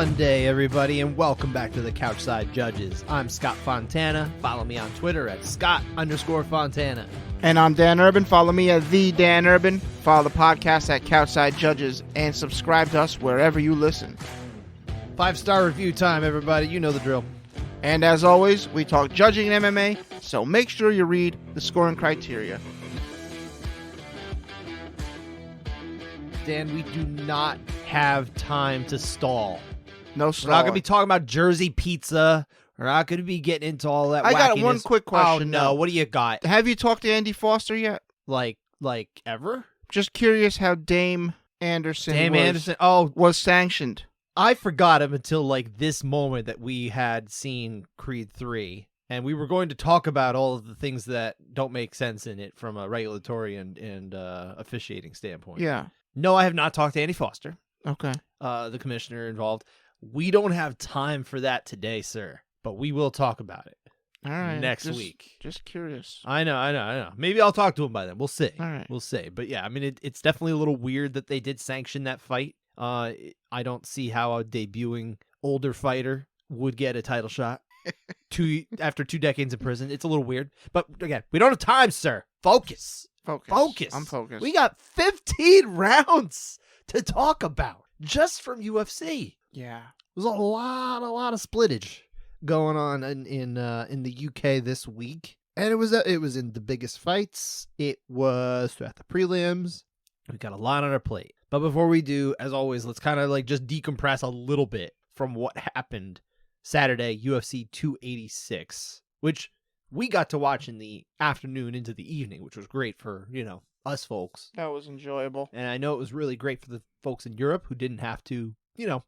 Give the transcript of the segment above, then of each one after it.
Monday, everybody, and welcome back to the Couchside Judges. I'm Scott Fontana. Follow me on Twitter at Scott_Fontana. And I'm Dan Urban. Follow me at The Dan Urban. Follow the podcast at Couchside Judges and subscribe to us wherever you listen. 5-star review time, everybody. You know the drill. And as always, we talk judging in MMA, so make sure you read the scoring criteria. Dan, we do not have time to stall. No We're stalling. not going to be talking about Jersey pizza. We're not going to be getting into all that I got wackiness. one quick question. Oh, no. What do you got? Have you talked to Andy Foster yet? Like ever? Just curious how Dame Anderson was sanctioned. I forgot him until like this moment that we had seen Creed 3, and we were going to talk about all of the things that don't make sense in it from a regulatory and officiating standpoint. Yeah. No, I have not talked to Andy Foster, Okay. the commissioner involved. We don't have time for that today, sir, but we will talk about it. All right. Next week. Just curious. I know. Maybe I'll talk to him by then. We'll see. All right. We'll see. But yeah, I mean, it's definitely a little weird that they did sanction that fight. I don't see how a debuting older fighter would get a title shot after 2 decades in prison. It's a little weird. But again, we don't have time, sir. Focus. I'm focused. We got 15 rounds to talk about just from UFC. Yeah. There's a lot of splittage going on in the UK this week, and it was in the biggest fights. It was throughout the prelims. We've got a lot on our plate. But before we do, as always, let's kind of like just decompress a little bit from what happened Saturday, UFC 286, which we got to watch in the afternoon into the evening, which was great for, us folks. That was enjoyable. And I know it was really great for the folks in Europe who didn't have to,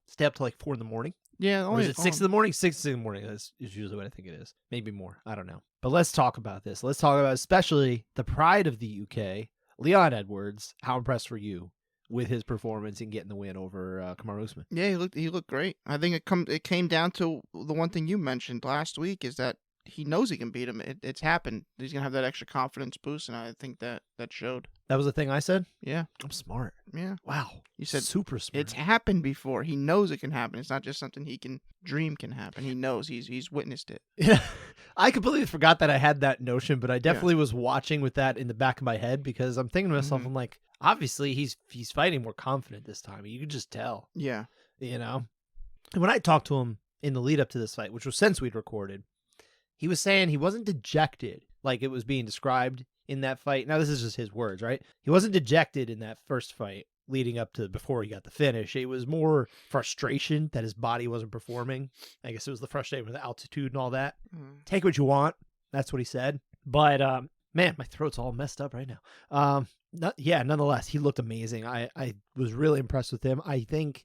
stay up till like 4 a.m. Yeah. Or is it 6 a.m? 6 a.m. That's usually what I think it is. Maybe more. I don't know. But let's talk about this. Let's talk about especially the pride of the UK, Leon Edwards. How impressed were you with his performance in getting the win over Kamaru Usman? Yeah, he looked great. I think it came down to the one thing you mentioned last week is that he knows he can beat him. It's happened. He's gonna have that extra confidence boost, and I think that showed. That was the thing I said? Yeah, I'm smart. Yeah. Wow. You said super smart. It's happened before. He knows it can happen. It's not just something he can dream can happen. He knows. He's witnessed it. Yeah. I completely forgot that I had that notion, but I definitely was watching with that in the back of my head because I'm thinking to myself, I'm like, obviously he's fighting more confident this time. You can just tell. Yeah. And when I talked to him in the lead up to this fight, which was since we'd recorded, he was saying he wasn't dejected like it was being described in that fight. Now, this is just his words, right? He wasn't dejected in that first fight leading up to before he got the finish. It was more frustration that his body wasn't performing. I guess it was the frustration with the altitude and all that. Take what you want. That's what he said. But, man, my throat's all messed up right now. Nonetheless, he looked amazing. I was really impressed with him. I think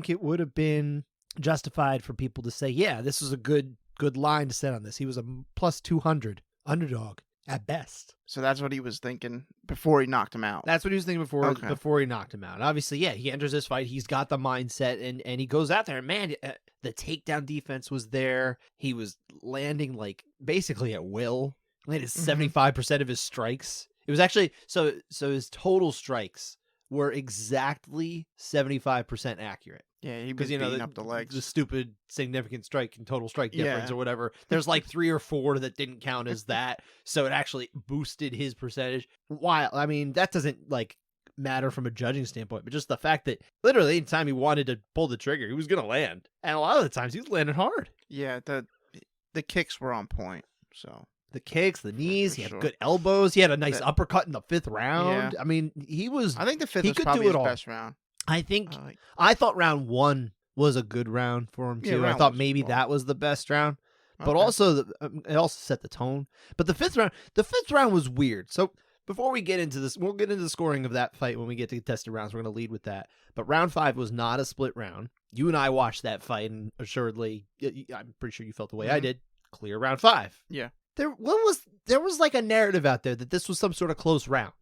it would have been justified for people to say, yeah, this was a good line to set on this. He was a plus 200 underdog at best. So that's what he was thinking before he knocked him out. That's what he was thinking before he knocked him out. Obviously, yeah, he enters this fight. He's got the mindset, and he goes out there. And man, the takedown defense was there. He was landing like basically at will. Landed 75% of his strikes. It was actually so his total strikes were exactly 75% accurate. Yeah, he was beating up the legs. The stupid significant strike and total strike difference or whatever. There's like 3 or 4 that didn't count as that. So it actually boosted his percentage. While, I mean, that doesn't like matter from a judging standpoint, but just the fact that literally anytime he wanted to pull the trigger, he was going to land. And a lot of the times he was landing hard. Yeah, the kicks were on point. So the kicks, the knees, he had good elbows. He had a nice uppercut in the 5th round. Yeah. I mean, I think the 5th was probably his best round. I thought round 1 was a good round for him too. I thought maybe that was the best round, but also it also set the tone. But the 5th round was weird. So before we get into this, we'll get into the scoring of that fight when we get to contested rounds. We're going to lead with that. But round 5 was not a split round. You and I watched that fight, and assuredly, I'm pretty sure you felt the way I did. Clear round 5. Yeah. There was like a narrative out there that this was some sort of close round.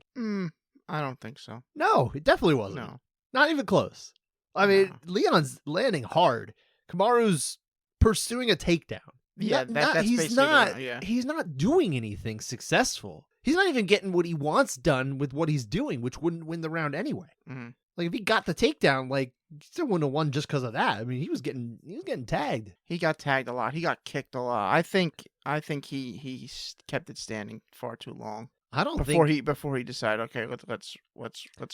I don't think so. No, it definitely wasn't. No. Not even close. I mean, Leon's landing hard. Kamaru's pursuing a takedown. Yeah, He's not doing anything successful. He's not even getting what he wants done with what he's doing, which wouldn't win the round anyway. Mm-hmm. Like if he got the takedown, like He still wouldn't have won just because of that. I mean, he was getting tagged. He got tagged a lot. He got kicked a lot. I think he kept it standing far too long. I don't before think he decided, okay, let's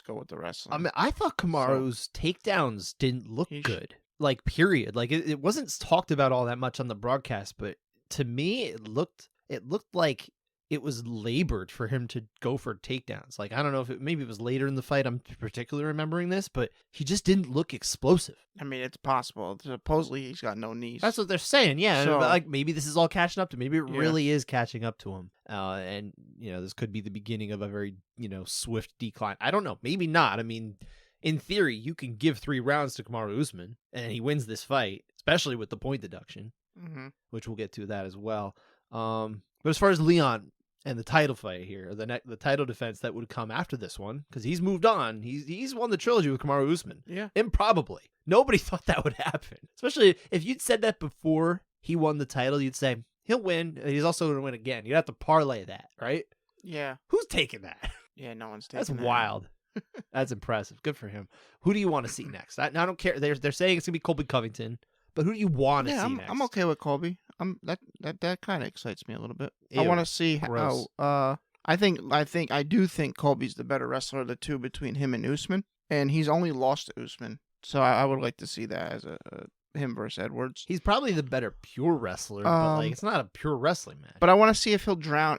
go with the wrestling. I mean, I thought Kamaru's takedowns didn't look good. Like, period. Like, it wasn't talked about all that much on the broadcast, but to me, it looked like it was labored for him to go for takedowns. Like, I don't know if maybe it was later in the fight. I'm particularly remembering this, but he just didn't look explosive. I mean, it's possible. Supposedly, he's got no knees. That's what they're saying. Yeah, So, but like maybe this is all catching up to him. Maybe it really is catching up to him. And this could be the beginning of a very swift decline. I don't know. Maybe not. I mean, in theory, you can give 3 rounds to Kamaru Usman, and he wins this fight, especially with the point deduction, which we'll get to that as well. But as far as Leon and the title fight here, the title defense that would come after this one, because he's moved on. He's won the trilogy with Kamaru Usman. Yeah. Improbably. Nobody thought that would happen. Especially if you'd said that before he won the title, you'd say, he'll win. He's also going to win again. You'd have to parlay that, right? Yeah. Who's taking that? Yeah, no one's taking That's that. wild. That's impressive. Good for him. Who do you want to see next? I don't care. They're saying it's going to be Colby Covington, but who do you want to see next? I'm okay with Colby. That kind of excites me a little bit. Ew, I want to see gross. how. I do think Colby's the better wrestler of the two between him and Usman, and he's only lost to Usman, so I would like to see that as a him versus Edwards. He's probably the better pure wrestler, but like it's not a pure wrestling match. But I want to see if he'll drown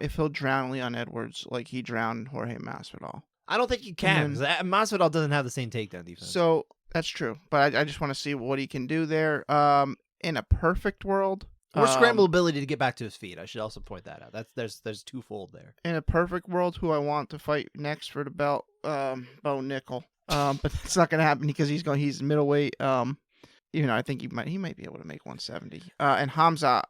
Leon Edwards like he drowned Jorge Masvidal. I don't think he can. Masvidal doesn't have the same takedown defense. So that's true, but I just want to see what he can do there. In a perfect world. Or scramble ability to get back to his feet. I should also point that out. There's twofold there. In a perfect world, who I want to fight next for the belt, Bo Nickel. But that's not gonna happen because he's middleweight. I think he might be able to make 170. And Hamza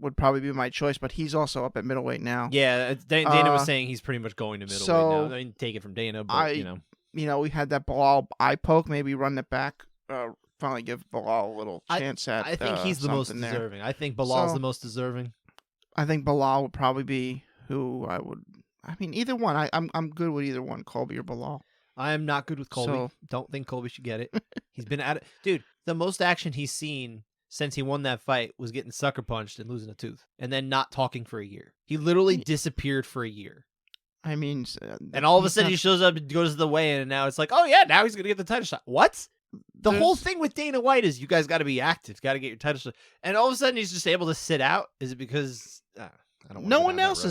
would probably be my choice, but he's also up at middleweight now. Yeah, Dana was saying he's pretty much going to middleweight now. I mean, take it from Dana, but we had that Bilal eye poke. Maybe run it back. Finally give Bilal a little chance at. I think he's the most deserving. I think Bilal's the most deserving. I think Bilal would probably be who I would. I mean, either one. I'm good with either one, Colby or Bilal. I am not good with Colby. So, don't think Colby should get it. He's been at it, dude. The most action he's seen since he won that fight was getting sucker punched and losing a tooth, and then not talking for a year. He literally disappeared for a year. I mean, and all of a sudden he shows up and goes to the weigh-in, and now it's like, oh yeah, now he's gonna get the title shot. What? The whole thing with Dana White is you guys got to be active, got to get your title shot, and all of a sudden he's just able to sit out. Is it because I don't? No one else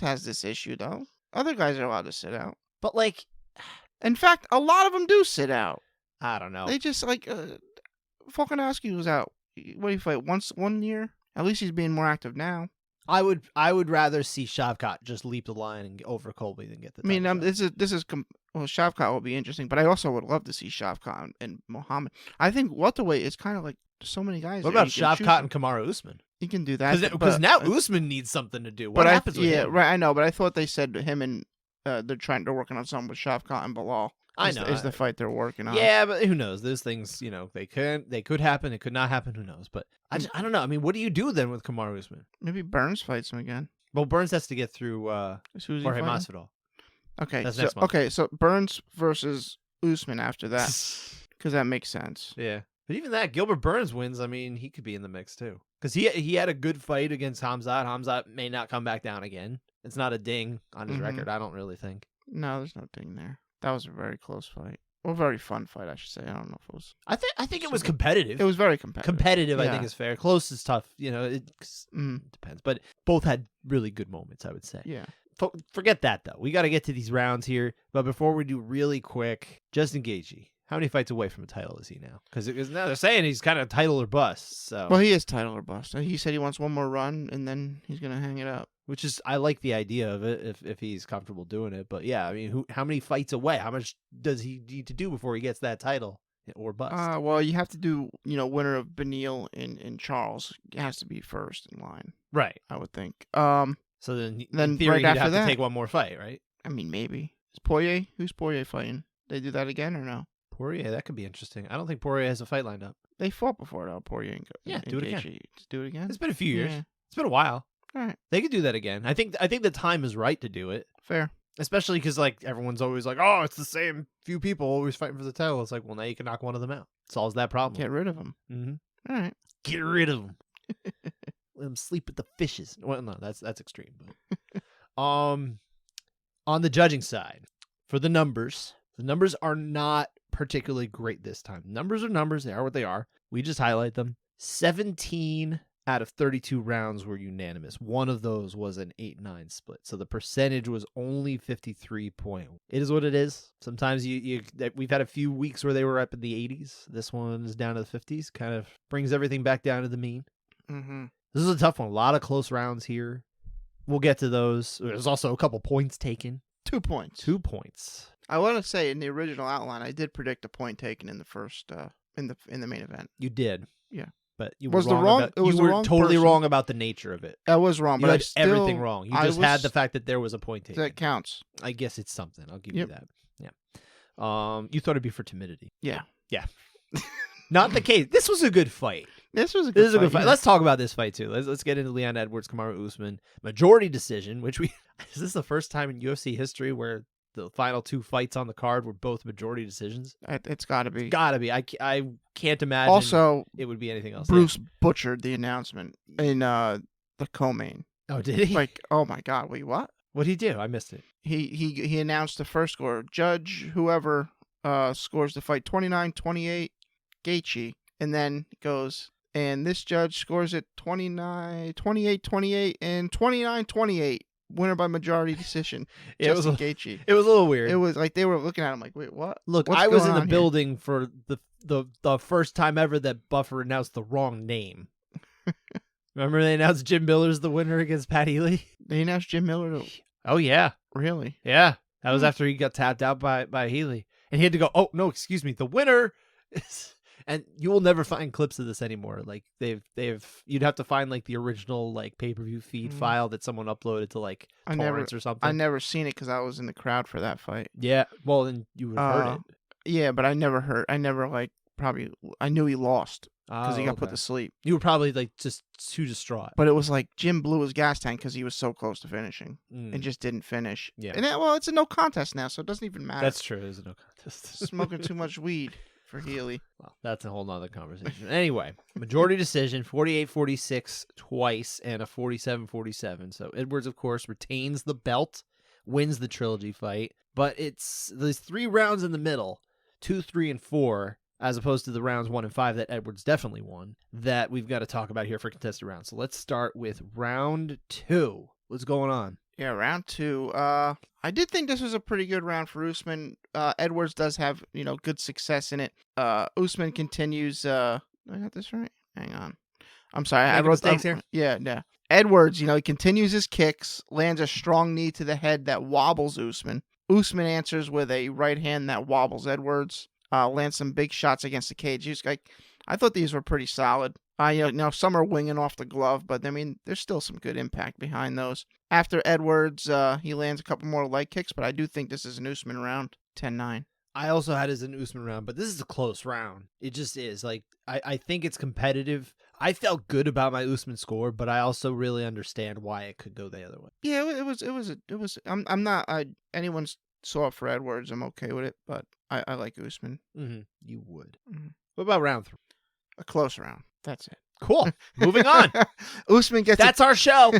has this issue though. Other guys are allowed to sit out, but like, in fact, a lot of them do sit out. I don't know. They just like Volkanovski was out. What do you fight once 1 year? At least he's being more active now. I would rather see Shavkat just leap the line and get over Colby than get the. Shavkat will be interesting, but I also would love to see Shavkat and Muhammad. I think welterweight is kind of like so many guys. What about Shavkat and Kamaru Usman? You can do that because now Usman needs something to do. What happens with him? Right. I know, but I thought they said him and they're working on something with Shavkat and Bilal. Is the fight they're working on. Yeah, but who knows? Those things, they could happen. It could not happen. Who knows? But I don't know. I mean, what do you do then with Kamaru Usman? Maybe Burns fights him again. Well, Burns has to get through Jorge Masvidal. Okay, that's next month. So Burns versus Usman after that, because that makes sense. Yeah, but even that, Gilbert Burns wins. I mean, he could be in the mix too, because he had a good fight against Hamzat. Hamzat may not come back down again. It's not a ding on his record. I don't really think. No, there's no ding there. That was a very close fight. Or very fun fight, I should say. I don't know if it was. I think it was competitive. It was very competitive. Competitive, yeah. I think is fair. Close is tough. It depends. But both had really good moments, I would say. Yeah. Forget that though. We got to get to these rounds here. But before we do, really quick, Justin Gaethje. How many fights away from a title is he now? Because now they're saying he's kind of title or bust. So. Well, he is title or bust. He said he wants one more run and then he's gonna hang it up. Which is, I like the idea of it if he's comfortable doing it. But yeah, I mean, how many fights away? How much does he need to do before he gets that title or bust? Well, you have to do, winner of Beneil and Charles. It has to be first in line. Right. I would think. So then in theory, right he'd have to take one more fight, right? I mean, maybe. Is Poirier? Who's Poirier fighting? They do that again or no? Poirier, that could be interesting. I don't think Poirier has a fight lined up. They fought before, though, Poirier and do it again. Just do it again? It's been a few years. Yeah. It's been a while. All right. They could do that again. I think the time is right to do it. Fair. Especially because like everyone's always like, oh, it's the same few people always fighting for the title. It's like, well, now you can knock one of them out. Solves that problem. Get rid of them. Mm-hmm. All right. Get rid of them. Let them sleep with the fishes. Well, no, that's extreme. But on the judging side, for the numbers are not particularly great this time. Numbers are numbers. They are what they are. We just highlight them. 17 out of 32 rounds were unanimous. One of those was an 8-9 split. So the percentage was only 53.1. It is what it is. Sometimes we've had a few weeks where they were up in the 80s. This one is down to the 50s. Kind of brings everything back down to the mean. Mm-hmm. This is a tough one. A lot of close rounds here. We'll get to those. There's also a couple points taken. 2 points. 2 points. I want to say in the original outline, I did predict a point taken in the first in the main event. You did. Yeah. But you Was were the wrong wrong- about, it was you the were wrong totally person. wrong about the nature of it. I was wrong, You but I had still, everything wrong. You just had the fact that there was a point taken. that counts. I guess it's something. I'll give Yep. you that. Yeah. You thought it'd be for timidity. Yeah. Yeah. Not the case. This was a good fight. This was a This good is a good fight. yeah. Let's talk about this fight too. Let's get into Leon Edwards, Kamaru Usman majority decision. Which is this the first time in UFC history where the final 2 fights on the card were both majority decisions? It's got to be. Gotta be. I can't imagine. Also, it would be anything else. Bruce butchered the announcement in the co-main. Yeah. Oh, did he? Like, oh my God, wait, what? What'd he do? I missed it. He announced the first score. Judge whoever scores the fight 29-28 Gaethje, and then goes, and this judge scores it 28-28 and 29-28. Winner by majority decision. It was Gaethje. It was a little weird. It was like they were looking at him like, wait, what? Look, What's I was in going the on here? building for the first time ever that Buffer announced the wrong name. Remember they announced Jim Miller's the winner against Pat Healy? They announced Jim Miller. Oh yeah, Really? yeah. That was after he got tapped out by Healy, and he had to go. Oh no, excuse me. The winner is. And you will never find clips of this anymore. Like you'd have to find like the original like pay-per-view feed file that someone uploaded to like torrents or something. I never seen it because I was in the crowd for that fight. Yeah, well then you would have heard it. Yeah, but I never heard. I never I knew he lost because he got put to sleep. You were probably like just too distraught. But it was like Jim blew his gas tank because he was so close to finishing Mm. and just didn't finish. Yeah. And it's a no contest now, so it doesn't even matter. That's true. There's no contest. Smoking too much weed for Healy. Well, that's a whole nother conversation. Anyway, majority decision, 48-46 twice and a 47-47. So Edwards, of course, retains the belt, wins the trilogy fight. But it's these 3 rounds in the middle, 2, 3, and 4, as opposed to the rounds 1 and 5 that Edwards definitely won, that we've got to talk about here for contested rounds. So let's start with round 2. What's going on? Yeah, round 2. I did think this was a pretty good round for Usman. Edwards does have, good success in it. Usman continues. I got this right? Hang on. I'm sorry. I Making wrote mistakes here? Yeah. Edwards, he continues his kicks, lands a strong knee to the head that wobbles Usman. Usman answers with a right hand that wobbles Edwards. Lands some big shots against the cage. I thought these were pretty solid. Some are winging off the glove, but I mean, there's still some good impact behind those. After Edwards, he lands a couple more leg kicks, but I do think this is an Usman round, 10-9. I also had it as an Usman round, but this is a close round. It just is. Like, I think it's competitive. I felt good about my Usman score, but I also really understand why it could go the other way. Yeah, it was. I'm not. Anyone's saw it for Edwards. I'm okay with it, but I like Usman. Mm-hmm. You would. Mm-hmm. What about round 3? A close round. That's it. Cool. Moving on. Usman gets. That's our show.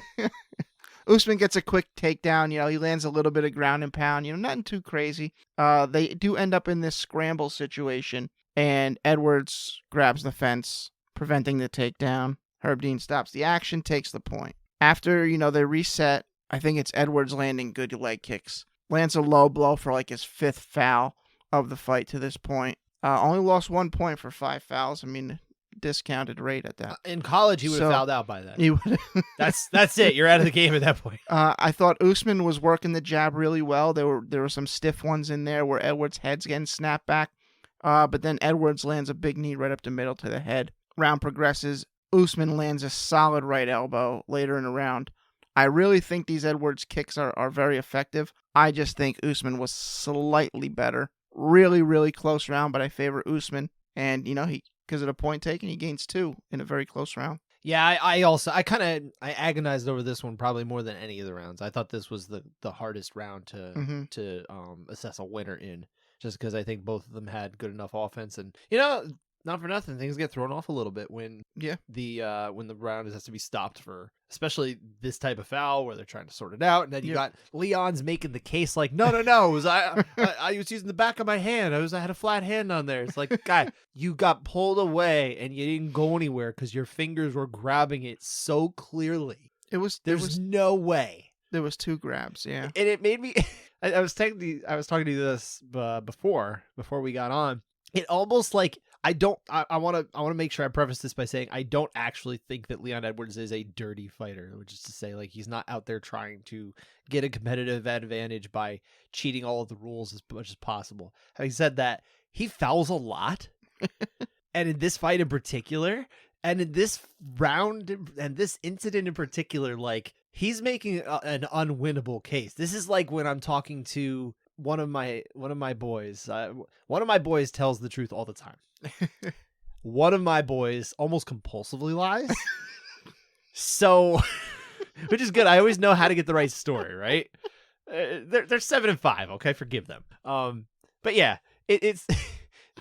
Usman gets a quick takedown. He lands a little bit of ground and pound. Nothing too crazy. They do end up in this scramble situation, and Edwards grabs the fence, preventing the takedown. Herb Dean stops the action, takes the point. After, they reset, I think it's Edwards landing good leg kicks. Lands a low blow for like his 5th foul of the fight to this point. Only lost 1 point for 5 fouls. I mean, discounted rate at that. In college, he would have fouled out by that. He would. That's it. You're out of the game at that point. I thought Usman was working the jab really well. There were some stiff ones in there where Edwards' head's getting snapped back. But then Edwards lands a big knee right up the middle to the head. Round progresses. Usman lands a solid right elbow later in the round. I really think these Edwards kicks are very effective. I just think Usman was slightly better. Really, really close round, but I favor Usman. And, because of the point taken, he gains 2 in a very close round. Yeah, I agonized over this one probably more than any of the rounds. I thought this was the hardest round to assess a winner in, just because I think both of them had good enough offense, and not for nothing, things get thrown off a little bit when the round has to be stopped for, especially this type of foul where they're trying to sort it out, and then you got Leon's making the case like, no, it was I was using the back of my hand, I had a flat hand on there. It's like, guy, you got pulled away and you didn't go anywhere because your fingers were grabbing it so clearly. There's no way. There was 2 grabs, yeah, and it made me. I was talking to you this before we got on. It almost like. I want to make sure I preface this by saying I don't actually think that Leon Edwards is a dirty fighter, which is to say, like, he's not out there trying to get a competitive advantage by cheating all of the rules as much as possible. Having said that, he fouls a lot. And in this fight in particular, and in this round and this incident in particular, like, he's making an unwinnable case. This is like when I'm talking to one of my boys. One of my boys tells the truth all the time. One of my boys almost compulsively lies. So, which is good. I always know how to get the right story, right? They're 7-5. Okay, forgive them. But yeah, it's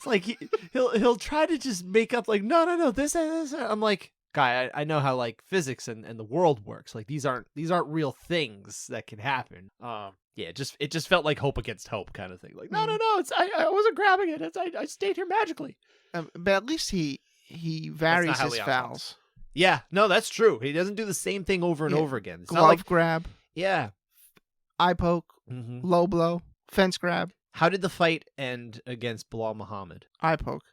like he'll try to just make up like no this. I'm like, guy, I know how like physics and the world works. Like these aren't real things that can happen. Yeah, it just felt like hope against hope kind of thing. Like no, it's I wasn't grabbing it. I stayed here magically. But at least he varies his fouls. Yeah, no, that's true. He doesn't do the same thing over and over again. It's glove not like, grab. Yeah. Eye poke. Low blow. Fence grab. How did the fight end against Bilal Muhammad? Eye poke.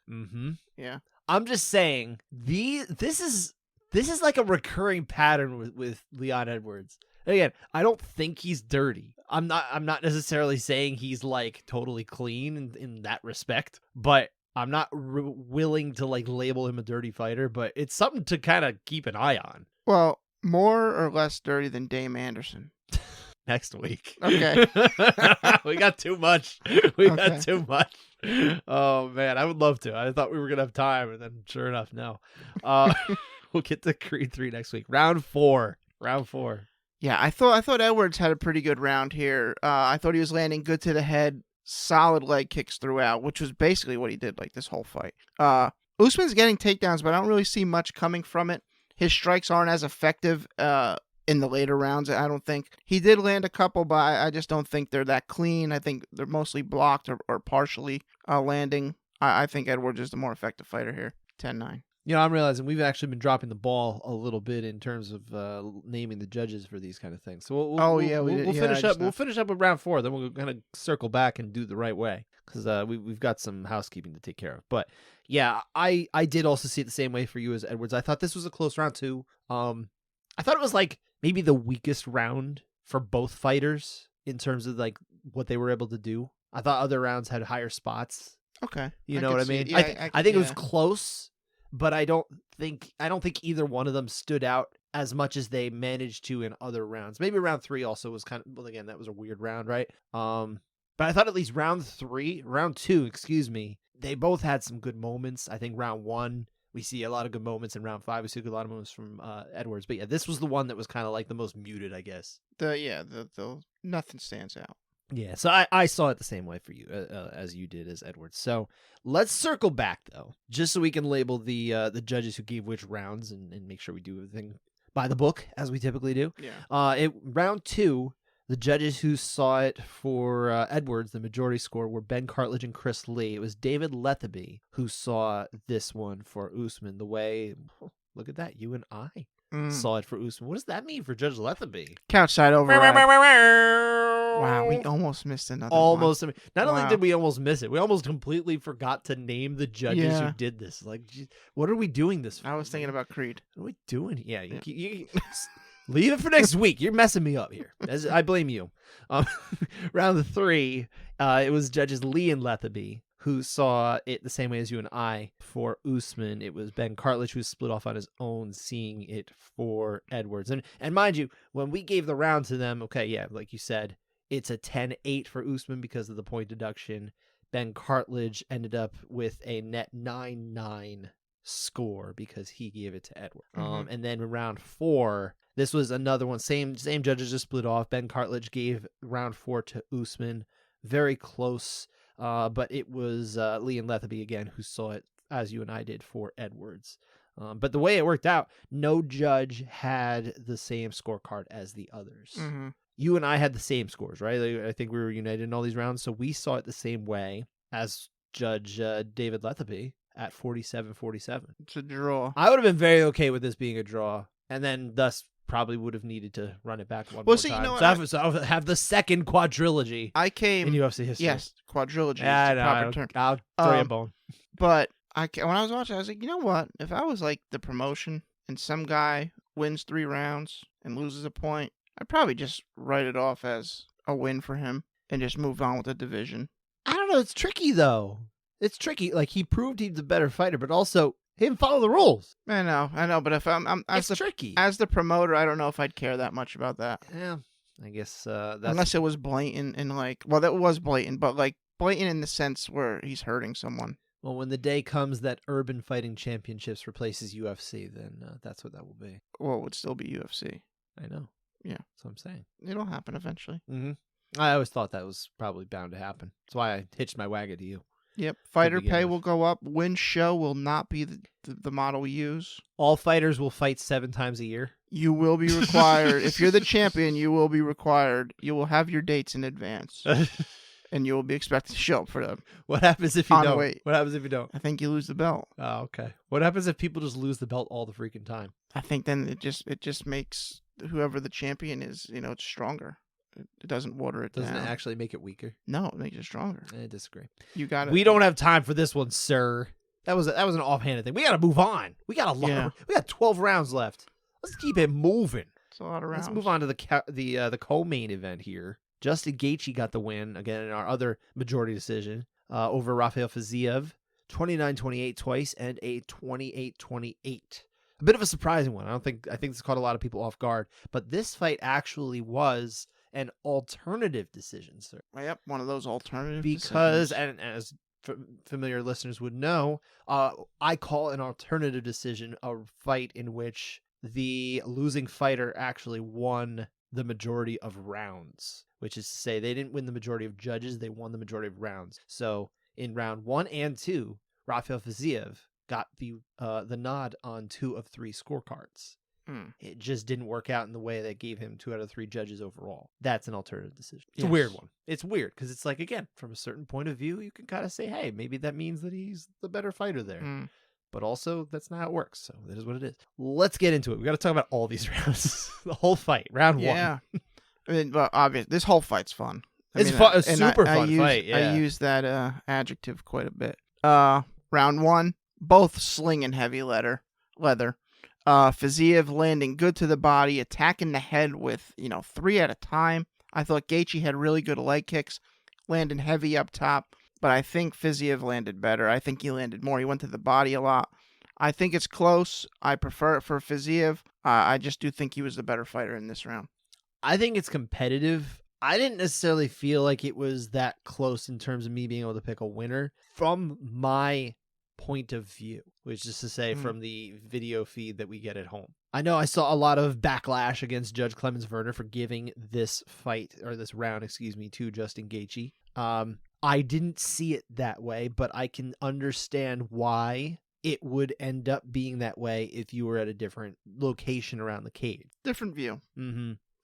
Yeah. I'm just saying this is like a recurring pattern with Leon Edwards. Again, I don't think he's dirty. I'm not necessarily saying he's like totally clean in that respect, but I'm not willing to like label him a dirty fighter, but it's something to kind of keep an eye on. Well, more or less dirty than Dame Anderson. Next week. Okay. We got too much. Got too much. Oh man, I would love to. I thought we were gonna have time, and then sure enough, no. We'll get to Creed 3 next week. Round 4. Yeah, I thought Edwards had a pretty good round here. I thought he was landing good to the head, solid leg kicks throughout, which was basically what he did like this whole fight. Usman's getting takedowns, but I don't really see much coming from it. His strikes aren't as effective in the later rounds, I don't think. He did land a couple, but I just don't think they're that clean. I think they're mostly blocked or partially landing. I think Edwards is the more effective fighter here. 10-9. I'm realizing we've actually been dropping the ball a little bit in terms of naming the judges for these kind of things. So we'll finish up. We'll finish up with round 4. Then we'll kind of circle back and do it the right way because we've got some housekeeping to take care of. But yeah, I did also see it the same way for you as Edwards. I thought this was a close round too. I thought it was like maybe the weakest round for both fighters in terms of like what they were able to do. I thought other rounds had higher spots. Okay, you know what I mean? Yeah, I think it was close. But I don't think either one of them stood out as much as they managed to in other rounds. Maybe round 3 also was kind of, well, again, that was a weird round, right? But I thought at least round 2, they both had some good moments. I think round 1, we see a lot of good moments. In round 5, we see a lot of moments from Edwards. But yeah, this was the one that was kind of like the most muted, I guess. The nothing stands out. Yeah, so I saw it the same way for you as you did as Edwards. So let's circle back though, just so we can label the judges who gave which rounds and make sure we do everything by the book as we typically do. Yeah. Round 2, the judges who saw it for Edwards, the majority score were Ben Cartledge and Chris Lee. It was David Lethaby who saw this one for Usman. The way, look at that, you and I saw it for Usman. What does that mean for Judge Lethaby? Couchside override. Wow, we almost missed another one. Not only did we almost miss it, we almost completely forgot to name the judges who did this. Like, geez, what are we doing this for? I was thinking about Creed. What are we doing? Yeah, you leave it for next week. You're messing me up here. I blame you. Round 3, it was judges Lee and Lethaby who saw it the same way as you and I. For Usman, it was Ben Cartledge who split off on his own, seeing it for Edwards. And mind you, when we gave the round to them, okay, yeah, like you said, it's a 10-8 for Usman because of the point deduction. Ben Cartledge ended up with a net 9-9 score because he gave it to Edward. And then in round 4, this was another one. Same judges just split off. Ben Cartledge gave round 4 to Usman. Very close, but it was Leon Letheby again who saw it, as you and I did, for Edwards. But the way it worked out, no judge had the same scorecard as the others. You and I had the same scores, right? Like, I think we were united in all these rounds, so we saw it the same way as Judge David Letheby at 47-47. It's a draw. I would have been very okay with this being a draw, and then thus probably would have needed to run it back one more time. You know what? So I would have the second quadrilogy I came in UFC history. Yes, quadrilogy Yeah, is the proper term. I'll throw you a bone. But when I was watching, I was like, you know what? If I was like the promotion and some guy wins 3 rounds and loses a point, I'd probably just write it off as a win for him and just move on with the division. I don't know. It's tricky, though. It's tricky. Like, he proved he's a better fighter, but also he didn't follow the rules. I know. But if I'm it's tricky. As the promoter, I don't know if I'd care that much about that. Yeah, I guess that's... Unless it was blatant and like, well, that was blatant, but like blatant in the sense where he's hurting someone. Well, when the day comes that Urban Fighting Championships replaces UFC, then that's what that will be. Well, it would still be UFC. I know. Yeah. That's what I'm saying. It'll happen eventually. I always thought that was probably bound to happen. That's why I hitched my wagon to you. Yep. Fighter pay will go up. Win show will not be the model we use. All fighters will fight 7 times a year. You will be required. If you're the champion, you will be required. You will have your dates in advance. And you will be expected to show up for them. What happens if you don't? Wait. What happens if you don't? I think you lose the belt. Oh, okay. What happens if people just lose the belt all the freaking time? I think then it just makes whoever the champion is, it's stronger. It doesn't water it Doesn't down. it actually make it weaker? No, it makes it stronger. I disagree. You got it. We don't have time for this one, sir. That was an offhanded thing. We got to move on. We got We got 12 rounds left. Let's keep it moving. It's a lot of rounds. Let's move on to the co-main event here. Justin Gaethje got the win again in our other majority decision over Rafael Fiziev, 29-28 twice and a 28-28. A bit of a surprising one. I think this caught a lot of people off guard, but this fight actually was an alternative decision, sir. Yep, one of those alternative because, decisions. and as familiar listeners would know, I call an alternative decision a fight in which the losing fighter actually won the majority of rounds, which is to say they didn't win the majority of judges, they won the majority of rounds. So in round 1 and 2, Rafael Fiziev got the nod on 2 of 3 scorecards. It just didn't work out in the way that gave him 2 out of 3 judges overall. That's an alternative decision. It's a weird one. It's weird because it's like, again, from a certain point of view, you can kind of say, hey, maybe that means that he's the better fighter there. But also, that's not how it works. So that is what it is. Let's get into it. We got to talk about all these rounds. The whole fight. Round 1. Yeah. I mean, but obviously, this whole fight's fun. It's fun. A super fun fight. Yeah. I use that adjective quite a bit. Round 1, both slinging heavy leather. Fiziev landing good to the body, attacking the head with 3 at a time. I thought Gaethje had really good leg kicks, landing heavy up top. But I think Fiziev landed better. I think he landed more. He went to the body a lot. I think it's close. I prefer it for Fiziev. I just do think he was the better fighter in this round. I think it's competitive. I didn't necessarily feel like it was that close in terms of me being able to pick a winner from my point of view, which is to say from the video feed that we get at home. I know I saw a lot of backlash against Judge Clemens Werner for giving this round, to Justin Gaethje. I didn't see it that way, but I can understand why it would end up being that way if you were at a different location around the cage. Different view.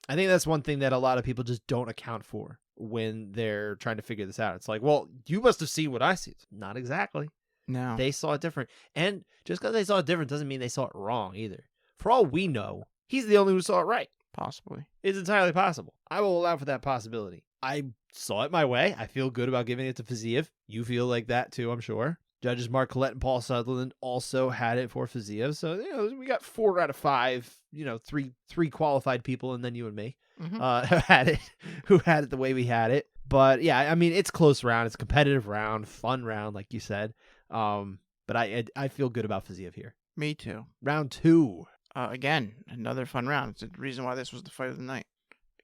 I think that's one thing that a lot of people just don't account for when they're trying to figure this out. It's like, well, you must have seen what I see. Not exactly. No. They saw it different. And just because they saw it different doesn't mean they saw it wrong either. For all we know, he's the only one who saw it right. Possibly. It's entirely possible. I will allow for that possibility. I saw it my way. I feel good about giving it to Fiziev. You feel like that too, I'm sure. Judges Mark Collette and Paul Sutherland also had it for Fiziev. So, we got 4 out of 5, three qualified people, and then you and me who had it the way we had it. But yeah, I mean, it's a close round. It's a competitive round, fun round, like you said. But I feel good about Fiziev here. Me too. Round 2. Again, another fun round. It's the reason why this was the fight of the night.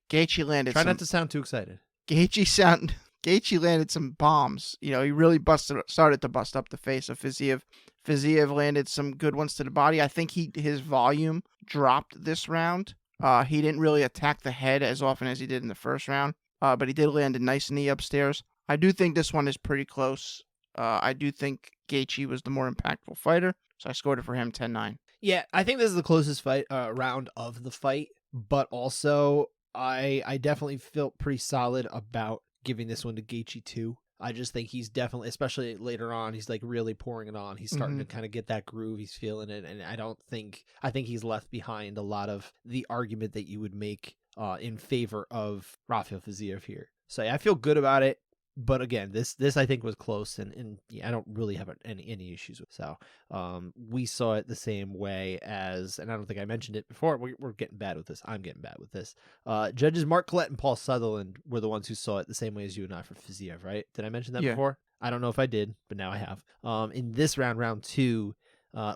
Gaethje landed. Try not to sound too excited. Gaethje Gaethje landed some bombs. He really started to bust up the face of Fiziev. Fiziev landed some good ones to the body. I think his volume dropped this round. He didn't really attack the head as often as he did in the first round, but he did land a nice knee upstairs. I do think this one is pretty close. I do think Gaethje was the more impactful fighter, so I scored it for him 10-9. Yeah, I think this is the closest round of the fight, but also I definitely felt pretty solid about giving this one to Gaethje too. I just think he's definitely, especially later on, he's like really pouring it on. He's starting to kind of get that groove. He's feeling it, and I think he's left behind a lot of the argument that you would make in favor of Rafael Fiziev here. So yeah, I feel good about it. But again, this I think was close, and yeah, I don't really have any issues with it. So we saw it the same way as, and I don't think I mentioned it before, we're getting bad with this. I'm getting bad with this. Judges Mark Collette and Paul Sutherland were the ones who saw it the same way as you and I for Fiziev, right? Did I mention that before? I don't know if I did, but now I have. In this round 2,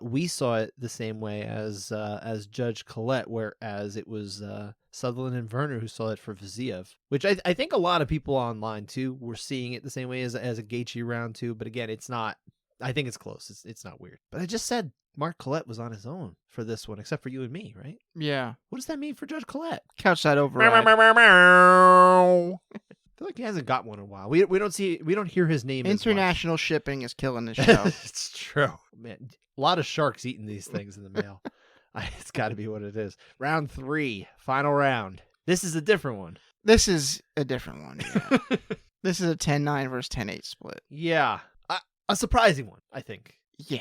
we saw it the same way as Judge Collette, whereas it was Sutherland and Werner who saw it for Fiziev, which I think a lot of people online too were seeing it the same way as a Gaethje round 2. But again, it's not. I think it's close. It's not weird. But I just said Mark Collette was on his own for this one, except for you and me, right? Yeah. What does that mean for Judge Collette? Couchside override. I feel like he hasn't got one in a while. We don't hear his name. International shipping is killing the show. It's true, man. A lot of sharks eating these things in the mail. It's got to be what it is. Round 3, final round. This is a different one. This is a different one. Yeah. This is a 10-9 versus 10-8 split. Yeah, a surprising one, I think. Yeah.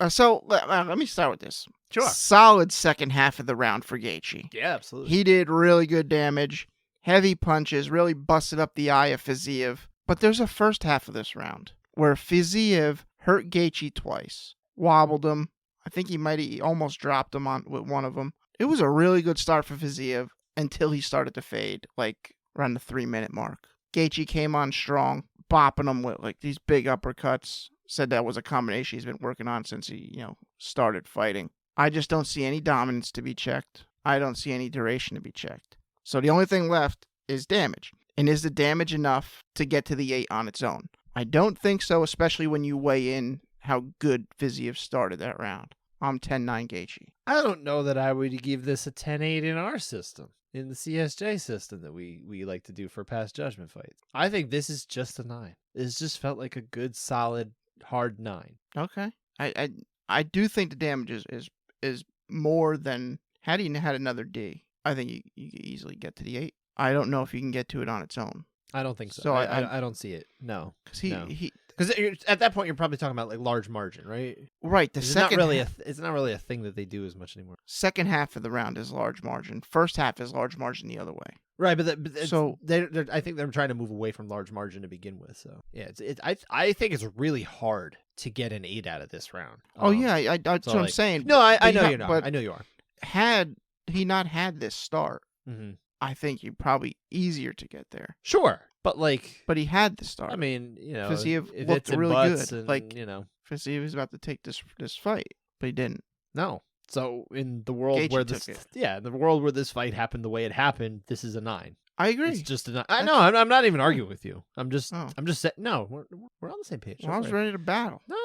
So let me start with this. Sure. Solid second half of the round for Gaethje. Yeah, absolutely. He did really good damage. Heavy punches, really busted up the eye of Fiziev. But there's a first half of this round where Fiziev hurt Gaethje twice. Wobbled him. I think he might have almost dropped him with one of them. It was a really good start for Fiziev until he started to fade, like around the 3-minute mark. Gaethje came on strong, bopping him with like these big uppercuts. Said that was a combination he's been working on since he, started fighting. I just don't see any dominance to be checked. I don't see any duration to be checked. So the only thing left is damage. And is the damage enough to get to the 8 on its own? I don't think so, especially when you weigh in how good Fiziev started that round. I'm 10-9 Gaethje. I don't know that I would give this a 10-8 in our system, in the CSJ system that we like to do for past judgment fights. I think this is just a 9. This just felt like a good, solid, hard 9. Okay. I do think the damage is more than, had he had another D, I think you could easily get to the 8. I don't know if you can get to it on its own. I don't think so. So I don't see it. No. Because at that point you're probably talking about like large margin, right? Right. It's not really a thing that they do as much anymore. Second half of the round is large margin. First half is large margin the other way. Right, but I think they're trying to move away from large margin to begin with. So yeah, I think it's really hard to get an 8 out of this round. That's what I'm saying. No, I know you're not. But I know you are. Had he not had this start, I think you're probably easier to get there. Sure, but he had the start. I mean, Fiziev if looked it's in really butts good. And, Fiziev was about to take this fight, but he didn't. No. So in the world where in the world where this fight happened the way it happened, this is a 9. I agree. It's just a 9. I know. I'm not even arguing with you. I'm just saying. No, we're on the same page. Well, I was ready to battle. No.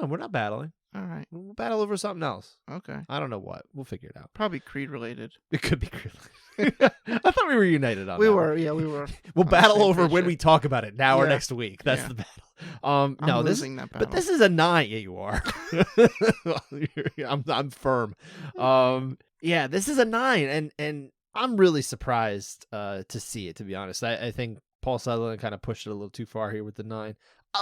We're not battling. All right. We'll battle over something else. Okay. I don't know what. We'll figure it out. Probably Creed related. It could be Creed related. I thought we were united on that. We were. Yeah, we were. We'll battle over when we talk about it now or next week. That's the battle. I'm losing that battle. But this is a 9. Yeah, you are. I'm firm. Yeah, this is a 9, and I'm really surprised to see it. To be honest, I think Paul Sutherland kind of pushed it a little too far here with the 9.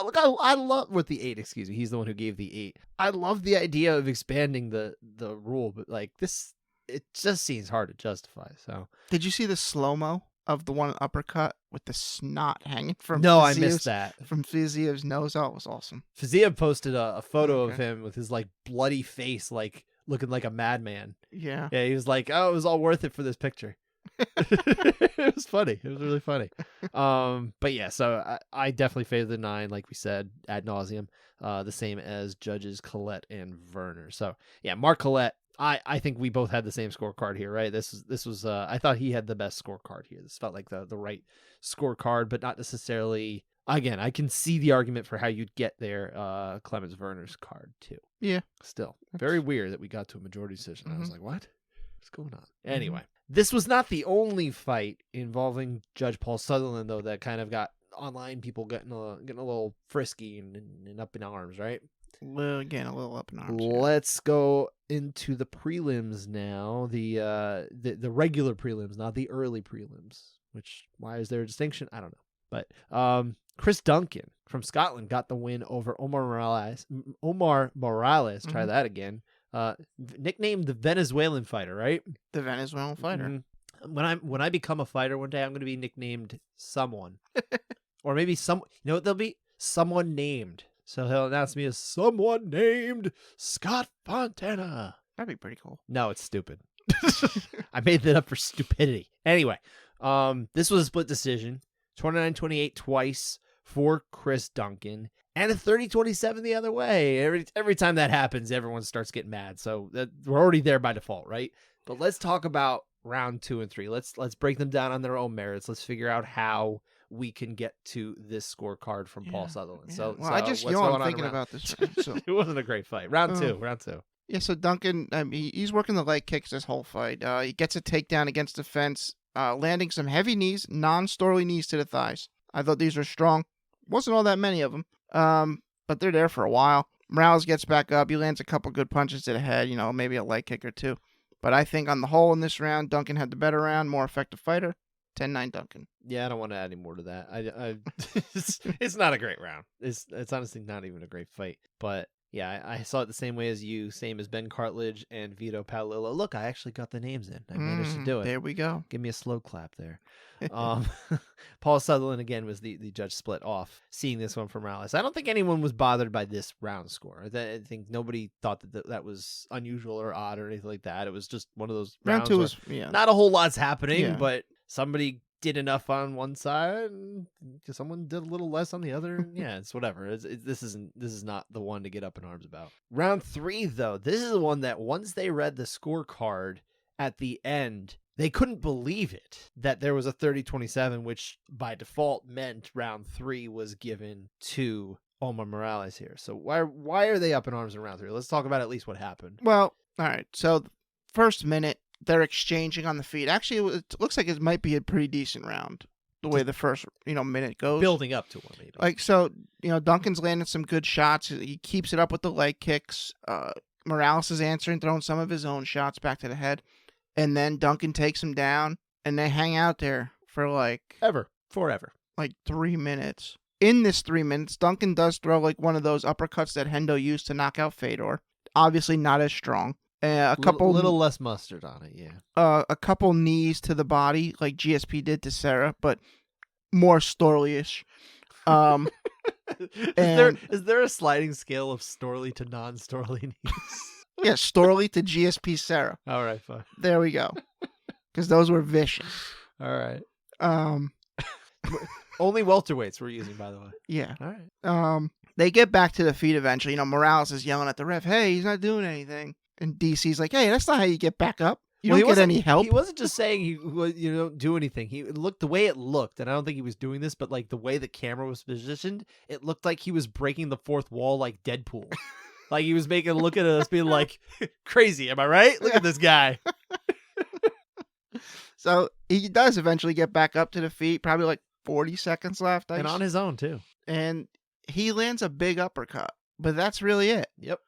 Look, I love with the 8. Excuse me, he's the one who gave the 8. I love the idea of expanding the rule, but like this, it just seems hard to justify. So, did you see the slow-mo of the one uppercut with the snot hanging from? No, I missed that from Fiziev's nose. Oh, it was awesome. Fiziev posted a photo of him with his like bloody face, like looking like a madman. Yeah, he was like, "Oh, it was all worth it for this picture." It was funny. It was really funny. But yeah, so I definitely favor the 9, like we said ad nauseum. The same as judges Collette and Werner. So yeah, Mark Collette I think we both had the same scorecard here, right? This was I thought he had the best scorecard here. This felt like the right scorecard, but not necessarily. Again, I can see the argument for how you'd get there. Clemens Werner's card too. Yeah. Still very weird that we got to a majority decision. I was like, what? What's going on? Mm-hmm. Anyway, this was not the only fight involving Judge Paul Sutherland, though, that kind of got online people getting a little frisky and up in arms, right? Well, again, a little up in arms. Let's go into the prelims now. The regular prelims, not the early prelims. Which, why is there a distinction? I don't know. But Chris Duncan from Scotland got the win over Omar Morales. Try that again. Nicknamed the Venezuelan fighter, right? The Venezuelan fighter. Mm-hmm. When I become a fighter one day, I'm going to be nicknamed someone, or maybe there'll be someone named. So he'll announce me as someone named Scott Fontana. That'd be pretty cool. No, it's stupid. I made that up for stupidity. Anyway, this was a split decision. 29-28 twice for Chris Duncan, and a 30-27 the other way. Every time that happens, everyone starts getting mad. So we're already there by default, right? But let's talk about round 2 and 3. Let's break them down on their own merits. Let's figure out how we can get to this scorecard from Paul Sutherland. Yeah. So, I just yawned thinking about this. So. It wasn't a great fight. Round two. Yeah, so Duncan, he's working the leg kicks this whole fight. He gets a takedown against the fence, landing some heavy knees, non-Storley knees to the thighs. I thought these were strong. Wasn't all that many of them, but they're there for a while. Morales gets back up. He lands a couple good punches to the head, maybe a leg kick or two. But I think on the whole in this round, Duncan had the better round, more effective fighter. 10-9 Duncan. Yeah, I don't want to add any more to that. It's not a great round. It's honestly not even a great fight. But yeah, I saw it the same way as you, same as Ben Cartledge and Vito Palillo. Look, I actually got the names in. I managed to do it. There we go. Give me a slow clap there. Paul Sutherland, again, was the judge split off, seeing this one from Morales. I don't think anyone was bothered by this round score. I think nobody thought that was unusual or odd or anything like that. It was just one of those rounds round 2 was, not a whole lot's happening, Yeah. but somebody did enough on one side and someone did a little less on the other. Yeah, it's whatever. This is not the one to get up in arms about. Round 3, though, this is the one that once they read the scorecard at the end, they couldn't believe it that there was a 30-27, which by default meant round 3 was given to Omar Morales here. So why are they up in arms in round 3? Let's talk about at least what happened. Well, all right. So first minute, they're exchanging on the feet. Actually, it looks like it might be a pretty decent round, the way the first minute goes. Building up to one, maybe. So Duncan's landing some good shots. He keeps it up with the leg kicks. Morales is answering, throwing some of his own shots back to the head. And then Duncan takes him down, and they hang out there for forever. Like 3 minutes. In this 3 minutes, Duncan does throw like one of those uppercuts that Hendo used to knock out Fedor. Obviously not as strong. A couple little less mustard on it, yeah. A couple knees to the body, like GSP did to Sarah, but more Storley-ish. Is there a sliding scale of Storley to non-Storley knees? Yeah, Storley to GSP Sarah. All right, fine. There we go. Because those were vicious. All right. Only welterweights we're using, by the way. Yeah. All right. They get back to the feet eventually. Morales is yelling at the ref, "Hey, he's not doing anything." And DC's like, "Hey, that's not how you get back up. You don't get any help." He wasn't just saying you don't do anything. He looked the way it looked, and I don't think he was doing this, but like the way the camera was positioned, it looked like he was breaking the fourth wall like Deadpool. Like he was making a look at us being like, crazy, am I right? Look at this guy. So he does eventually get back up to the feet, probably like 40 seconds left. And on his own, too. And he lands a big uppercut, but that's really it. Yep.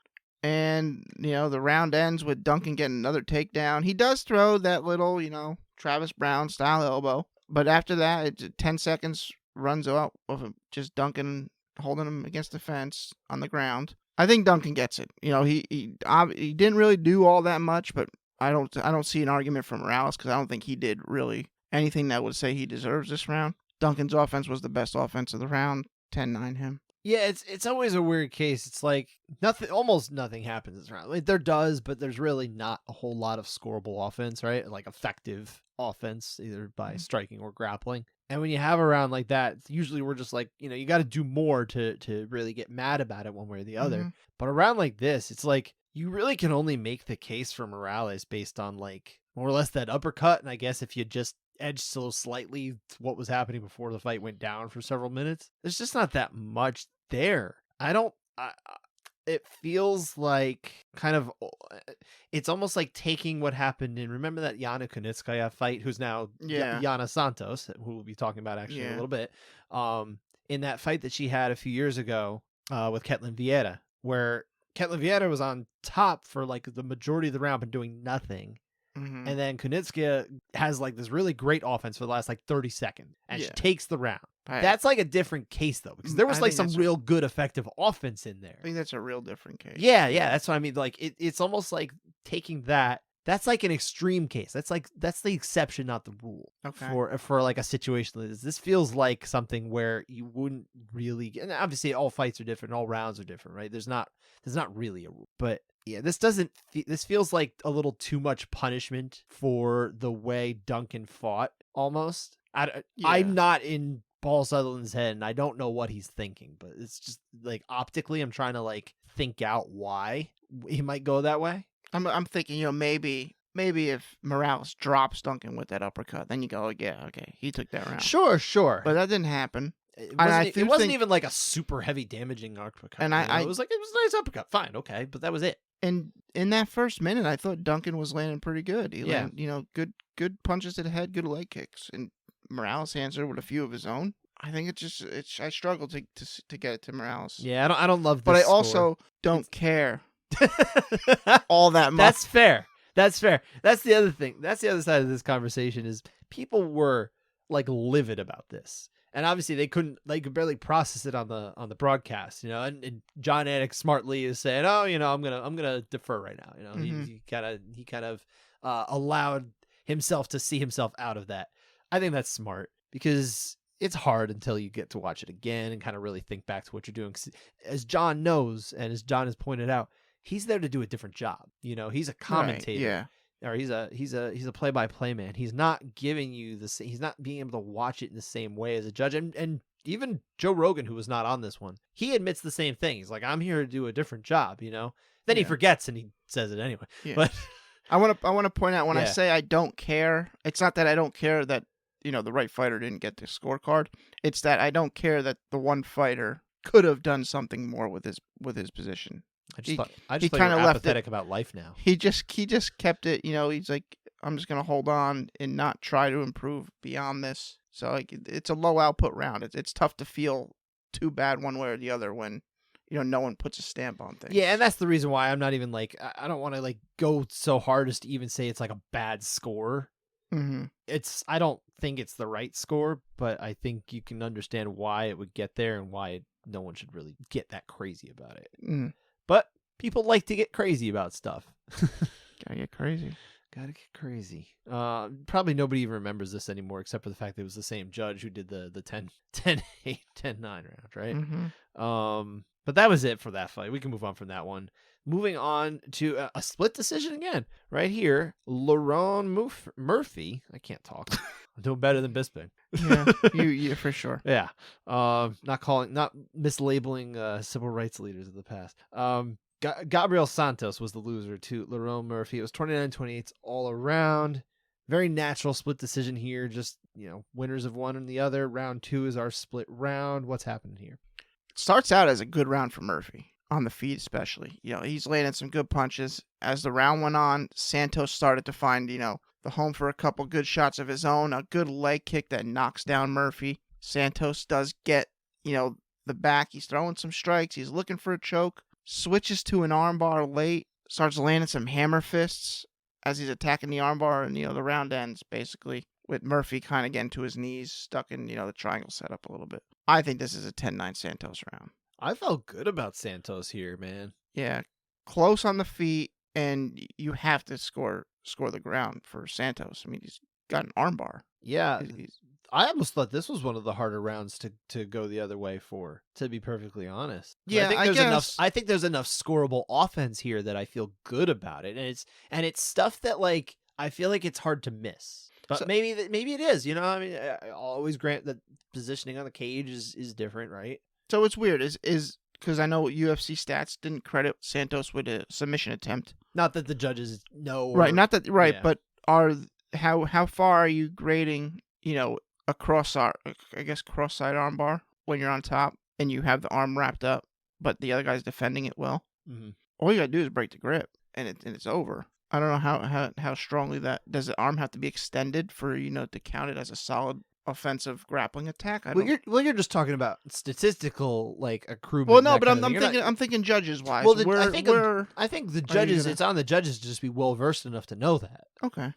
And, the round ends with Duncan getting another takedown. He does throw that little, Travis Brown style elbow. But after that, 10 seconds runs out of just Duncan holding him against the fence on the ground. I think Duncan gets it. He didn't really do all that much, but I don't see an argument from Morales because I don't think he did really anything that would say he deserves this round. Duncan's offense was the best offense of the round. 10-9 him. Yeah, it's always a weird case. It's like almost nothing happens this round. Like there does, but there's really not a whole lot of scoreable offense, right? Like effective offense, either by striking or grappling. And when you have a round like that, usually we're just like, you got to do more to really get mad about it one way or the other. Mm-hmm. But a round like this, it's like you really can only make the case for Morales based on like more or less that uppercut. And I guess if you just edged so slightly to what was happening before the fight went down for several minutes, there's just not that much there. It feels like kind of, it's almost like taking what happened in, remember that Yana Kunitskaya fight, who's now Yana Santos, who we'll be talking about actually in a little bit, in that fight that she had a few years ago with Ketlin Vieira, where Ketlin Vieira was on top for like the majority of the round but doing nothing. Mm-hmm. And then Kunitskaya has like this really great offense for the last like 30 seconds and she takes the round. Right. That's like a different case though, because there was like some real good effective offense in there. I think that's a real different case. Yeah, that's what I mean. Like it's almost like taking that. That's like an extreme case. That's the exception, not the rule. Okay. For like a situation like this. This feels like something where you wouldn't really. And obviously, all fights are different. All rounds are different, right? There's not really a rule, but yeah, this doesn't. This feels like a little too much punishment for the way Duncan fought. Almost. I'm not in Paul Sutherland's head, and I don't know what he's thinking, but it's just like optically, I'm trying to like think out why he might go that way. I'm thinking, maybe if Morales drops Duncan with that uppercut, then you go, okay, he took that round. Sure. But that didn't happen. It wasn't even like a super heavy damaging uppercut. And it was a nice uppercut. Fine, okay, but that was it. And in that first minute, I thought Duncan was landing pretty good. He landed, good punches to the head, good leg kicks, and Morales answered with a few of his own. I think I struggle to get it to Morales. Yeah, I don't love this but I score. also don't care all that much. That's fair. That's the other thing. That's the other side of this conversation is people were like livid about this. And obviously they could barely process it on the broadcast, and Jon Anik smartly is saying, "Oh, I'm gonna defer right now." He kind of allowed himself to see himself out of that. I think that's smart because it's hard until you get to watch it again and kind of really think back to what you're doing. 'Cause as John knows, and as John has pointed out, he's there to do a different job. He's a commentator. Right, or he's a play-by-play man. He's not giving you the same, he's not being able to watch it in the same way as a judge. And even Joe Rogan, who was not on this one, he admits the same thing. He's like, I'm here to do a different job, Then he forgets and he says it anyway. Yeah. But I want to point out when I say I don't care, it's not that I don't care that the right fighter didn't get the scorecard. It's that I don't care that the one fighter could have done something more with his position. I just thought you were apathetic about life now. He just kept it. He's like, I'm just gonna hold on and not try to improve beyond this. So like, it's a low output round. It's tough to feel too bad one way or the other when no one puts a stamp on things. Yeah, and that's the reason why I'm not even like, I don't want to like go so hard as to even say it's like a bad score. Mm-hmm. I don't think it's the right score, but I think you can understand why it would get there and why no one should really get that crazy about it. Mm. But people like to get crazy about stuff. Gotta get crazy. Probably nobody even remembers this anymore, except for the fact that it was the same judge who did the 10-8, 10-9 round, right? Mm-hmm. But that was it for that fight. We can move on from that one. Moving on to a split decision again, right here. Lerone Murphy. I can't talk. I'm doing better than Bisping. Yeah, you for sure. Yeah. Not mislabeling civil rights leaders of the past. Gabriel Santos was the loser to Lerone Murphy. It was 29-28 all around. Very natural split decision here. Just, winners of one and the other. Round 2 is our split round. What's happening here? It starts out as a good round for Murphy. On the feet especially. He's landing some good punches. As the round went on, Santos started to find, the home for a couple good shots of his own. A good leg kick that knocks down Murphy. Santos does get, the back. He's throwing some strikes. He's looking for a choke. Switches to an armbar late. Starts landing some hammer fists as he's attacking the armbar. And, the round ends, basically, with Murphy kind of getting to his knees, stuck in, the triangle setup a little bit. I think this is a 10-9 Santos round. I felt good about Santos here, man. Yeah, close on the feet, and you have to score the ground for Santos. I mean, he's got an armbar. Yeah, I almost thought this was one of the harder rounds to go the other way for, to be perfectly honest. Yeah, I think there's enough scoreable offense here that I feel good about it, and it's stuff that like I feel like it's hard to miss. But maybe it is. I mean, I'll always grant that positioning on the cage is different, right? So it's weird. Is because I know UFC stats didn't credit Santos with a submission attempt. Not that the judges know. Right, not that right, yeah. but how far are you grading, a cross-side armbar when you're on top and you have the arm wrapped up, but the other guy's defending it well? Mm-hmm. All you gotta do is break the grip, and it's over. I don't know how strongly does the arm have to be extended for to count it as a solid offensive grappling attack. You're just talking about statistical accruement. Well, no, but I'm thinking judges wise. Well, I think the judges. It's on the judges to just be well versed enough to know that. Okay.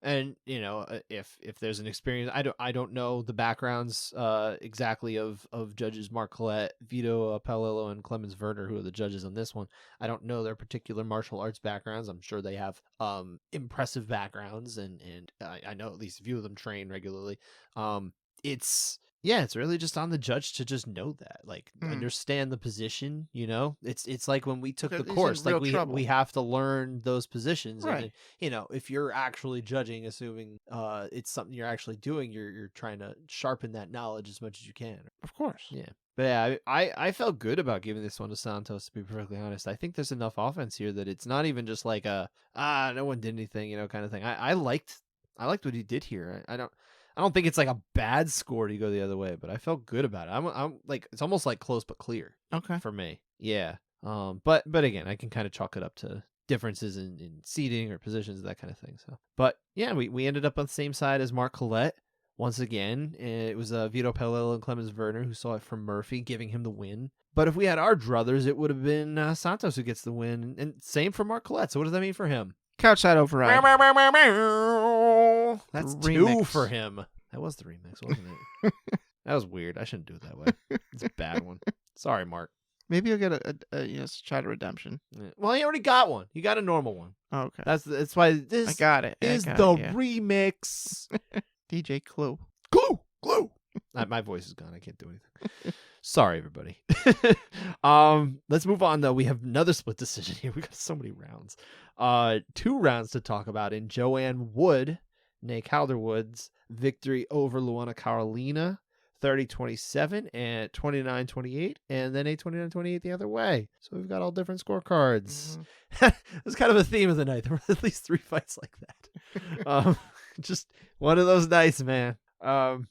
And if there's an experience, I don't know the backgrounds exactly of judges Mark Collette, Vito Paolillo, and Clemens Werner, who are the judges on this one. I don't know their particular martial arts backgrounds. I'm sure they have impressive backgrounds, and I know at least a few of them train regularly. It's really just on the judge to just know that, understand the position. It's like when we took the course, we have to learn those positions. Right. And, if you're actually judging, assuming it's something you're actually doing, you're trying to sharpen that knowledge as much as you can. Of course. Yeah. But yeah, I felt good about giving this one to Santos, to be perfectly honest. I think there's enough offense here that it's not even just like no one did anything, kind of thing. I liked what he did here. I don't think it's like a bad score to go the other way, but I felt good about it. I'm like, it's almost like close but clear. Okay. For me. Yeah. But again, I can kind of chalk it up to differences in seating or positions, that kind of thing. So, but yeah, we ended up on the same side as Mark Collette. Once again, it was Vito Paolillo and Clemens Werner who saw it from Murphy, giving him the win. But if we had our druthers, it would have been Santos who gets the win. And same for Mark Collette. So what does that mean for him? Couchside override. That's remix. 2 for him. That was the remix, wasn't it? That was weird. I shouldn't do it that way. It's a bad one. Sorry, Mark. Maybe you'll get a shot of redemption. Yeah. Well, he already got one. You got a normal one. Oh, okay. That's why this I got it. is the remix. DJ Clue. Glue. My voice is gone. I can't do anything. Sorry, everybody. Let's move on, though. We have another split decision here. We got so many rounds. 2 rounds to talk about in Joanne Wood, nay Calderwood's victory over Luana Carolina, 30-27 and 29-28, and then a 29-28 the other way. So we've got all different scorecards. Mm-hmm. It's kind of a theme of the night. There were at least 3 fights like that. Just one of those nights, man. Round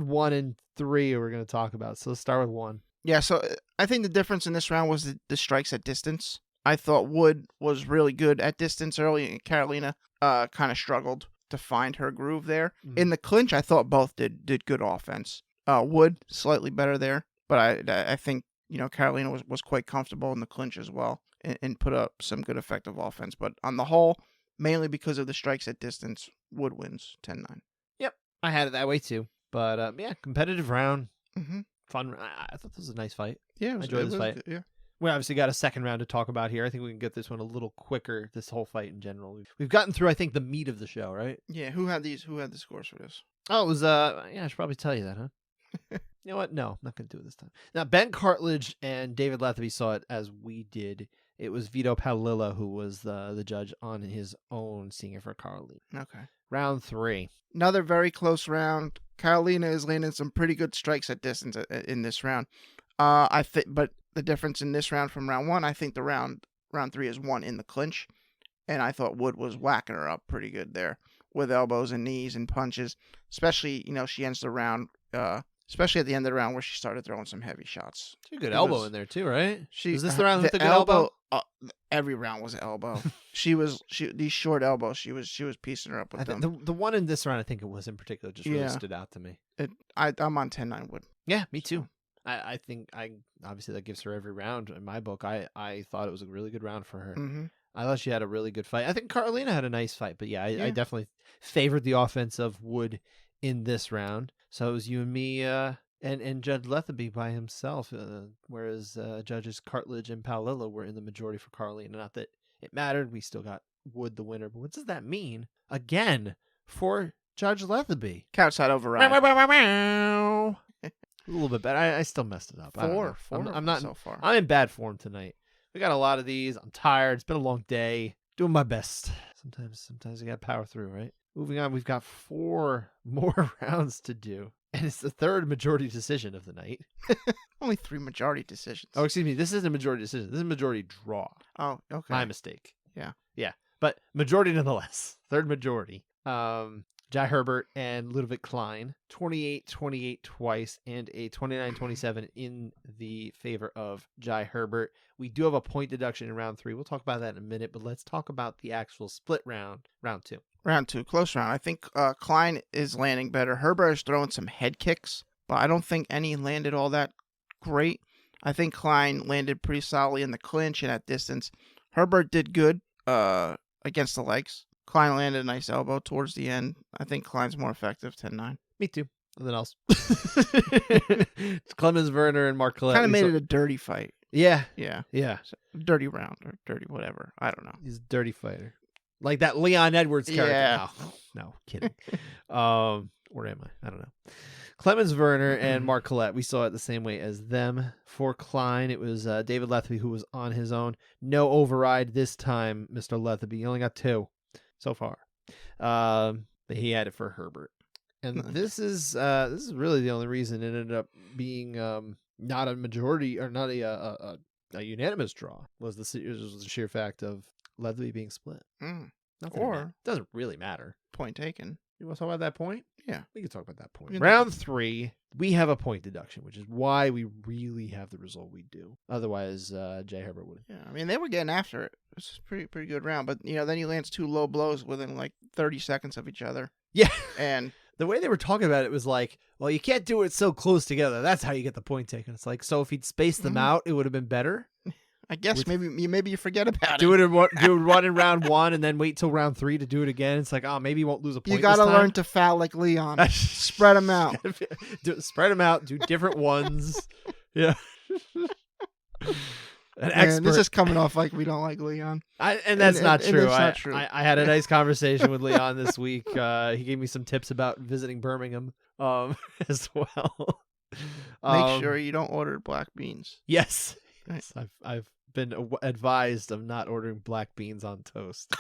1 and 3 we're going to talk about. So let's start with 1. Yeah, so I think the difference in this round was the strikes at distance. I thought Wood was really good at distance early, and Carolina kind of struggled to find her groove there. Mm-hmm. In the clinch, I thought both did good offense. Wood slightly better there, but I think Carolina was quite comfortable in the clinch as well and put up some good effective offense. But on the whole, mainly because of the strikes at distance, Wood wins 10-9. Yep, I had it that way too. But yeah, competitive round. Mm-hmm. Fun. I thought this was a nice fight. Yeah, I enjoyed this fight. Good, yeah. We obviously got a second round to talk about here. I think we can get this one a little quicker, this whole fight in general. We've gotten through, I think, the meat of the show, right? Yeah, who had the scores for this? Oh, it was, I should probably tell you that, huh? You know what? No, I'm not going to do it this time. Now, Ben Cartledge and David Letheby saw it as we did. It was Vito Paolillo who was the judge on his own, seeing it for Carolina. Okay. Round 3. Another very close round. Carolina is landing some pretty good strikes at distance in this round. I think, but the difference in this round from round 1, I think the round 3 is won in the clinch, and I thought Wood was whacking her up pretty good there with elbows and knees and punches. Especially, she ends the round, especially at the end of the round where she started throwing some heavy shots. She had a good elbow in there too, right? Was this the round with the good elbow? Every round was an elbow. These short elbows. She was piecing her up with them. The one in this round, I think it was in particular, just really stood out to me. I'm on 10-9 Wood. Yeah, me too. I think obviously that gives her every round in my book. I thought it was a really good round for her. Mm-hmm. I thought she had a really good fight. I think Carolina had a nice fight, but yeah, I definitely favored the offense of Wood in this round. So it was you and me and Judge Letheby by himself, whereas judges Cartledge and Paolillo were in the majority for Carolina. Not that it mattered. We still got Wood the winner. But what does that mean, again, for Judge Letheby? Couchside override. A little bit better. I still messed it up. Four. I'm not so far. I'm in bad form tonight. We got a lot of these. I'm tired. It's been a long day. Doing my best. Sometimes you got to power through, right? Moving on, we've got 4 more rounds to do. And it's the third majority decision of the night. Only 3 majority decisions. Oh, excuse me. This isn't a majority decision. This is a majority draw. Oh, okay. My mistake. Yeah. Yeah. But majority nonetheless. Third majority. Jai Herbert and Ludwig Klein, 28-28 twice, and a 29-27 in the favor of Jai Herbert. We do have a point deduction in round 3. We'll talk about that in a minute, but let's talk about the actual split round 2. Round 2, close round. I think Klein is landing better. Herbert is throwing some head kicks, but I don't think any landed all that great. I think Klein landed pretty solidly in the clinch and at distance. Herbert did good against the legs. Klein landed a nice elbow towards the end. I think Klein's more effective, 10-9. Me too. Nothing else. Clemens Werner and Mark Collette. Kind of made it a dirty fight. Yeah. Yeah. Yeah. Dirty round or dirty whatever. I don't know. He's a dirty fighter. Like that Leon Edwards character. Yeah. No, kidding. Where am I? I don't know. Clemens Werner and Mark Collette. We saw it the same way as them. For Klein, it was David Letheby who was on his own. No override this time, Mr. Letheby. He only got 2 so far. But he had it for Herbert. And this is really the only reason it ended up being not a majority or not a unanimous draw was the sheer fact of Letheby being split. Or doesn't really matter. Point taken. You want to talk about that point? Yeah. We can talk about that point. Round 3, we have a point deduction, which is why we really have the result we do. Otherwise, Jai Herbert would. Yeah, I mean, they were getting after it. It was a pretty good round. But, then he lands 2 low blows within like 30 seconds of each other. Yeah. And the way they were talking about it was like, well, you can't do it so close together. That's how you get the point taken. It's like, so if he'd spaced them out, it would have been better. I guess maybe you forget about do it in round 1 and then wait till round 3 to do it again. It's like, oh, maybe you won't lose a point. You got to learn to foul like Leon. Spread them out. Spread them out. Do different ones. Yeah. This is coming off like we don't like Leon. That's not true. Not true. I had a nice conversation with Leon this week. He gave me some tips about visiting Birmingham as well. Make sure you don't order black beans. Yes. Right. Yes, I've been advised of not ordering black beans on toast,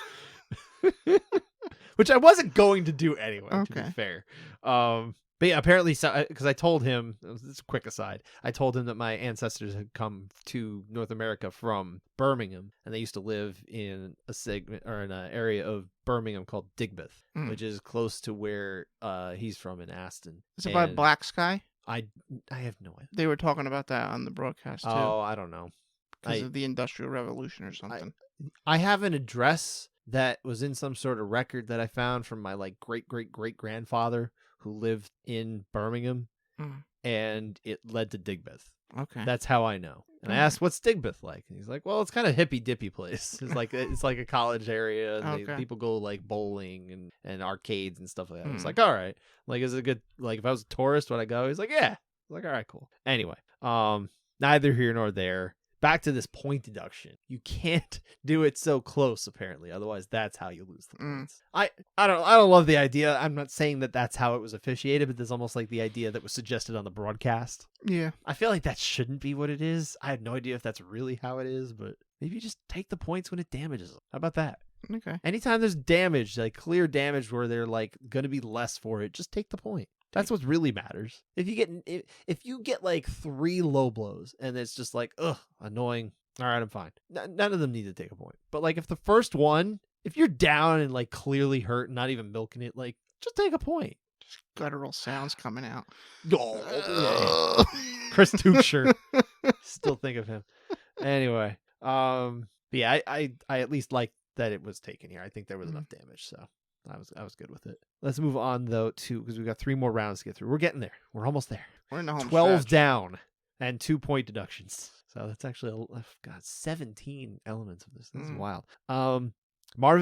which I wasn't going to do anyway. Okay. To be fair, but yeah, apparently, because I told him, this is a quick aside, I told him that my ancestors had come to North America from Birmingham, and they used to live in a segment or in an area of Birmingham called Digbeth, which is close to where he's from in Aston. Is it by Black Sky? I have no idea. They were talking about that on the broadcast too. Oh, I don't know. Because of the Industrial Revolution or something. I have an address that was in some sort of record that I found from my like great grandfather who lived in Birmingham, and it led to Digbeth. Okay, that's how I know. And I asked, "What's Digbeth like?" And he's like, "Well, it's kind of hippy dippy place. It's like a college area, and people go like bowling and arcades and stuff like that." I was like, "All right, like is it good? Like if I was a tourist, would I go?" He's like, "Yeah." I was like, "All right, cool." Anyway, neither here nor there. Back to this point deduction. You can't do it so close, apparently. Otherwise, that's how you lose the points. I don't love the idea. I'm not saying that that's how it was officiated, but there's almost like the idea that was suggested on the broadcast. Yeah. I feel like that shouldn't be what it is. I have no idea if that's really how it is, but maybe you just take the points when it damages them. How about that? Okay. Anytime there's damage, like clear damage where they're like going to be less for it, just take the point. That's what really matters. If you get like 3 low blows and it's just like, ugh, annoying. All right, I'm fine. None of them need to take a point. But like if the first one, if you're down and like clearly hurt, not even milking it, like just take a point. Just guttural sounds coming out. Oh, yeah. Chris Tuchscher. Still think of him. Anyway, but yeah, I at least like that it was taken here. I think there was enough damage, so. I was good with it. Let's move on though because we've got 3 more rounds to get through. We're getting there. We're almost there. We're in the home 12 stretch. down and 2 point deductions. So that's actually 17 elements of this. This is wild. Marvin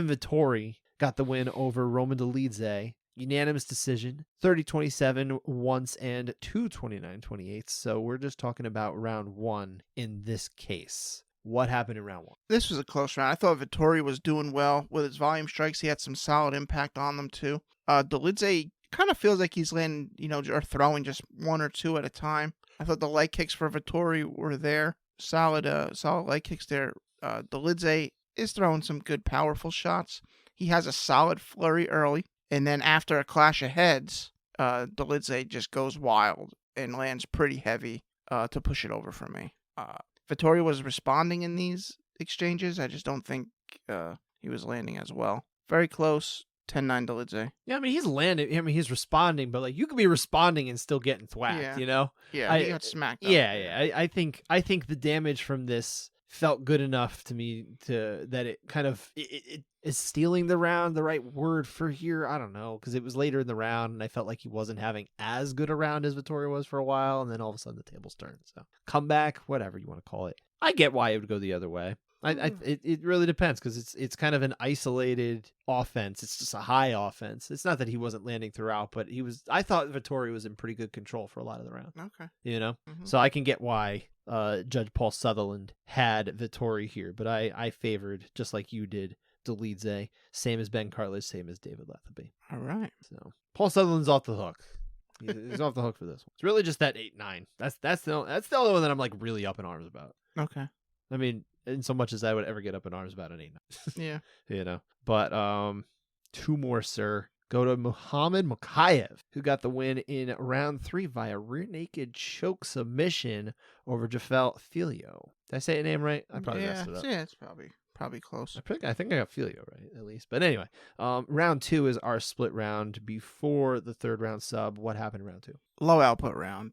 Vettori got the win over Roman Dolidze. Unanimous decision, 30-27 once and 2 29-28. So we're just talking about round 1 in this case. What happened in round 1? This was a close round. I thought Vettori was doing well with his volume strikes. He had some solid impact on them too. Dolidze kind of feels like he's landing, or throwing just 1 or 2 at a time. I thought the leg kicks for Vettori were there. Solid leg kicks there. Dolidze is throwing some good, powerful shots. He has a solid flurry early, and then after a clash of heads, Dolidze just goes wild and lands pretty heavy to push it over for me. Vettori was responding in these exchanges. I just don't think he was landing as well. Very close. 10-9 Dolidze. Yeah, I mean, he's landing. I mean, he's responding, but like you could be responding and still getting thwacked. Yeah. You know? Yeah, he got smacked up. Yeah. I think the damage from this felt good enough to me that it kind of it is stealing the round the right word for here. I don't know, because it was later in the round and I felt like he wasn't having as good a round as Vettori was for a while, and then all of a sudden the tables turned. So comeback, whatever you want to call it. I get why it would go the other way. It really depends, because it's kind of an isolated offense. It's just a high offense. It's not that he wasn't landing throughout, but I thought Vettori was in pretty good control for a lot of the round. Okay. You know? Mm-hmm. So I can get why Judge Paul Sutherland had Vettori here, but I favored, just like you did, Dolidze, same as Ben Cartlidge, same as David Lethaby. All right. So Paul Sutherland's off the hook. He's off the hook for this one. It's really just that 8-9. That's the only one that I'm like really up in arms about. Okay. I mean, in so much as I would ever get up in arms about an 8-9. Yeah. You know. But two more, sir. Go to Muhammad Mokaev, who got the win in round 3 via rear naked choke submission over Rafael Fiziev. Did I say your name right? I probably messed it up. Yeah, it's probably close. I think I got Fiziev right, at least. But anyway, round 2 is our split round before the third round sub. What happened in round 2? Low output round.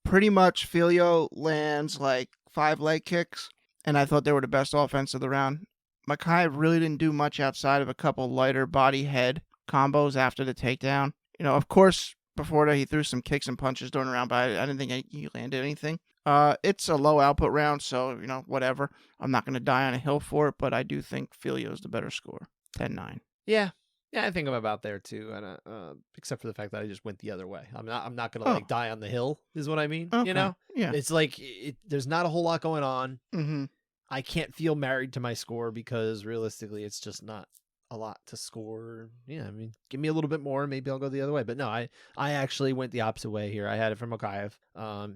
Pretty much Fiziev lands like 5 leg kicks, and I thought they were the best offense of the round. Mokaev really didn't do much outside of a couple lighter body head combos after the takedown. You know, of course, before that he threw some kicks and punches during the round, but I didn't think he landed anything. It's a low output round, so, you know, whatever. I'm not going to die on a hill for it, but I do think Filia's the better score. 10-9. Yeah, I think I'm about there too, and except for the fact that I just went the other way. I'm not gonna like die on the hill, is what I mean. Okay. You know, yeah. It's like there's not a whole lot going on. Mm-hmm. I can't feel married to my score because realistically, it's just not a lot to score. Yeah, I mean, give me a little bit more, maybe I'll go the other way. But no, I actually went the opposite way here. I had it for Mokaev,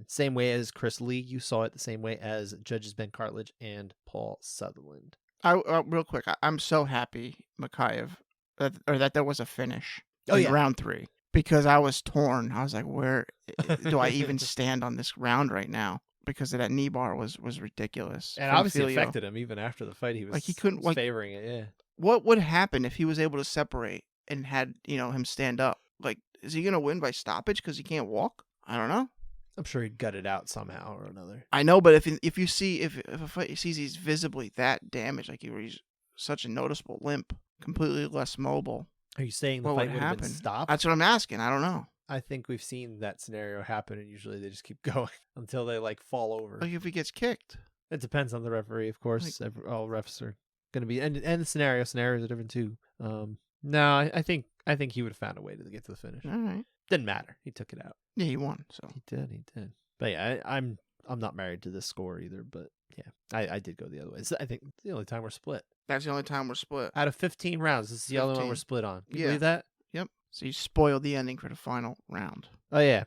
same way as Chris Lee. You saw it the same way as judges Ben Cartlidge and Paul Sutherland. Real quick, I'm so happy Mokaev that there was a finish in round 3, because I was torn. I was like, where do I even stand on this round right now? Because of that knee bar was ridiculous. And obviously affected him even after the fight. He was like he couldn't favoring it. Yeah. What would happen if he was able to separate and had, you know, him stand up? Like, is he gonna win by stoppage because he can't walk? I don't know. I'm sure he'd gut it out somehow or another. I know, but if you see if a fight sees he's visibly that damaged, like he's such a noticeable limp, completely less mobile. Are you saying the fight would have been stopped? That's what I'm asking. I don't know. I think we've seen that scenario happen, and usually they just keep going until they like fall over. Like if he gets kicked. It depends on the referee, of course. All refs are going to be, and the scenarios are different too. No, I think he would have found a way to get to the finish. All right. Didn't matter. He took it out. Yeah, he won. So he did. But yeah, I'm not married to this score either. But yeah, I did go the other way. I think it's the only time we're split. That's the only time we're split. Out of 15 rounds, this is the only one we're split on. You believe that? Yep. So you spoiled the ending for the final round. Oh yeah.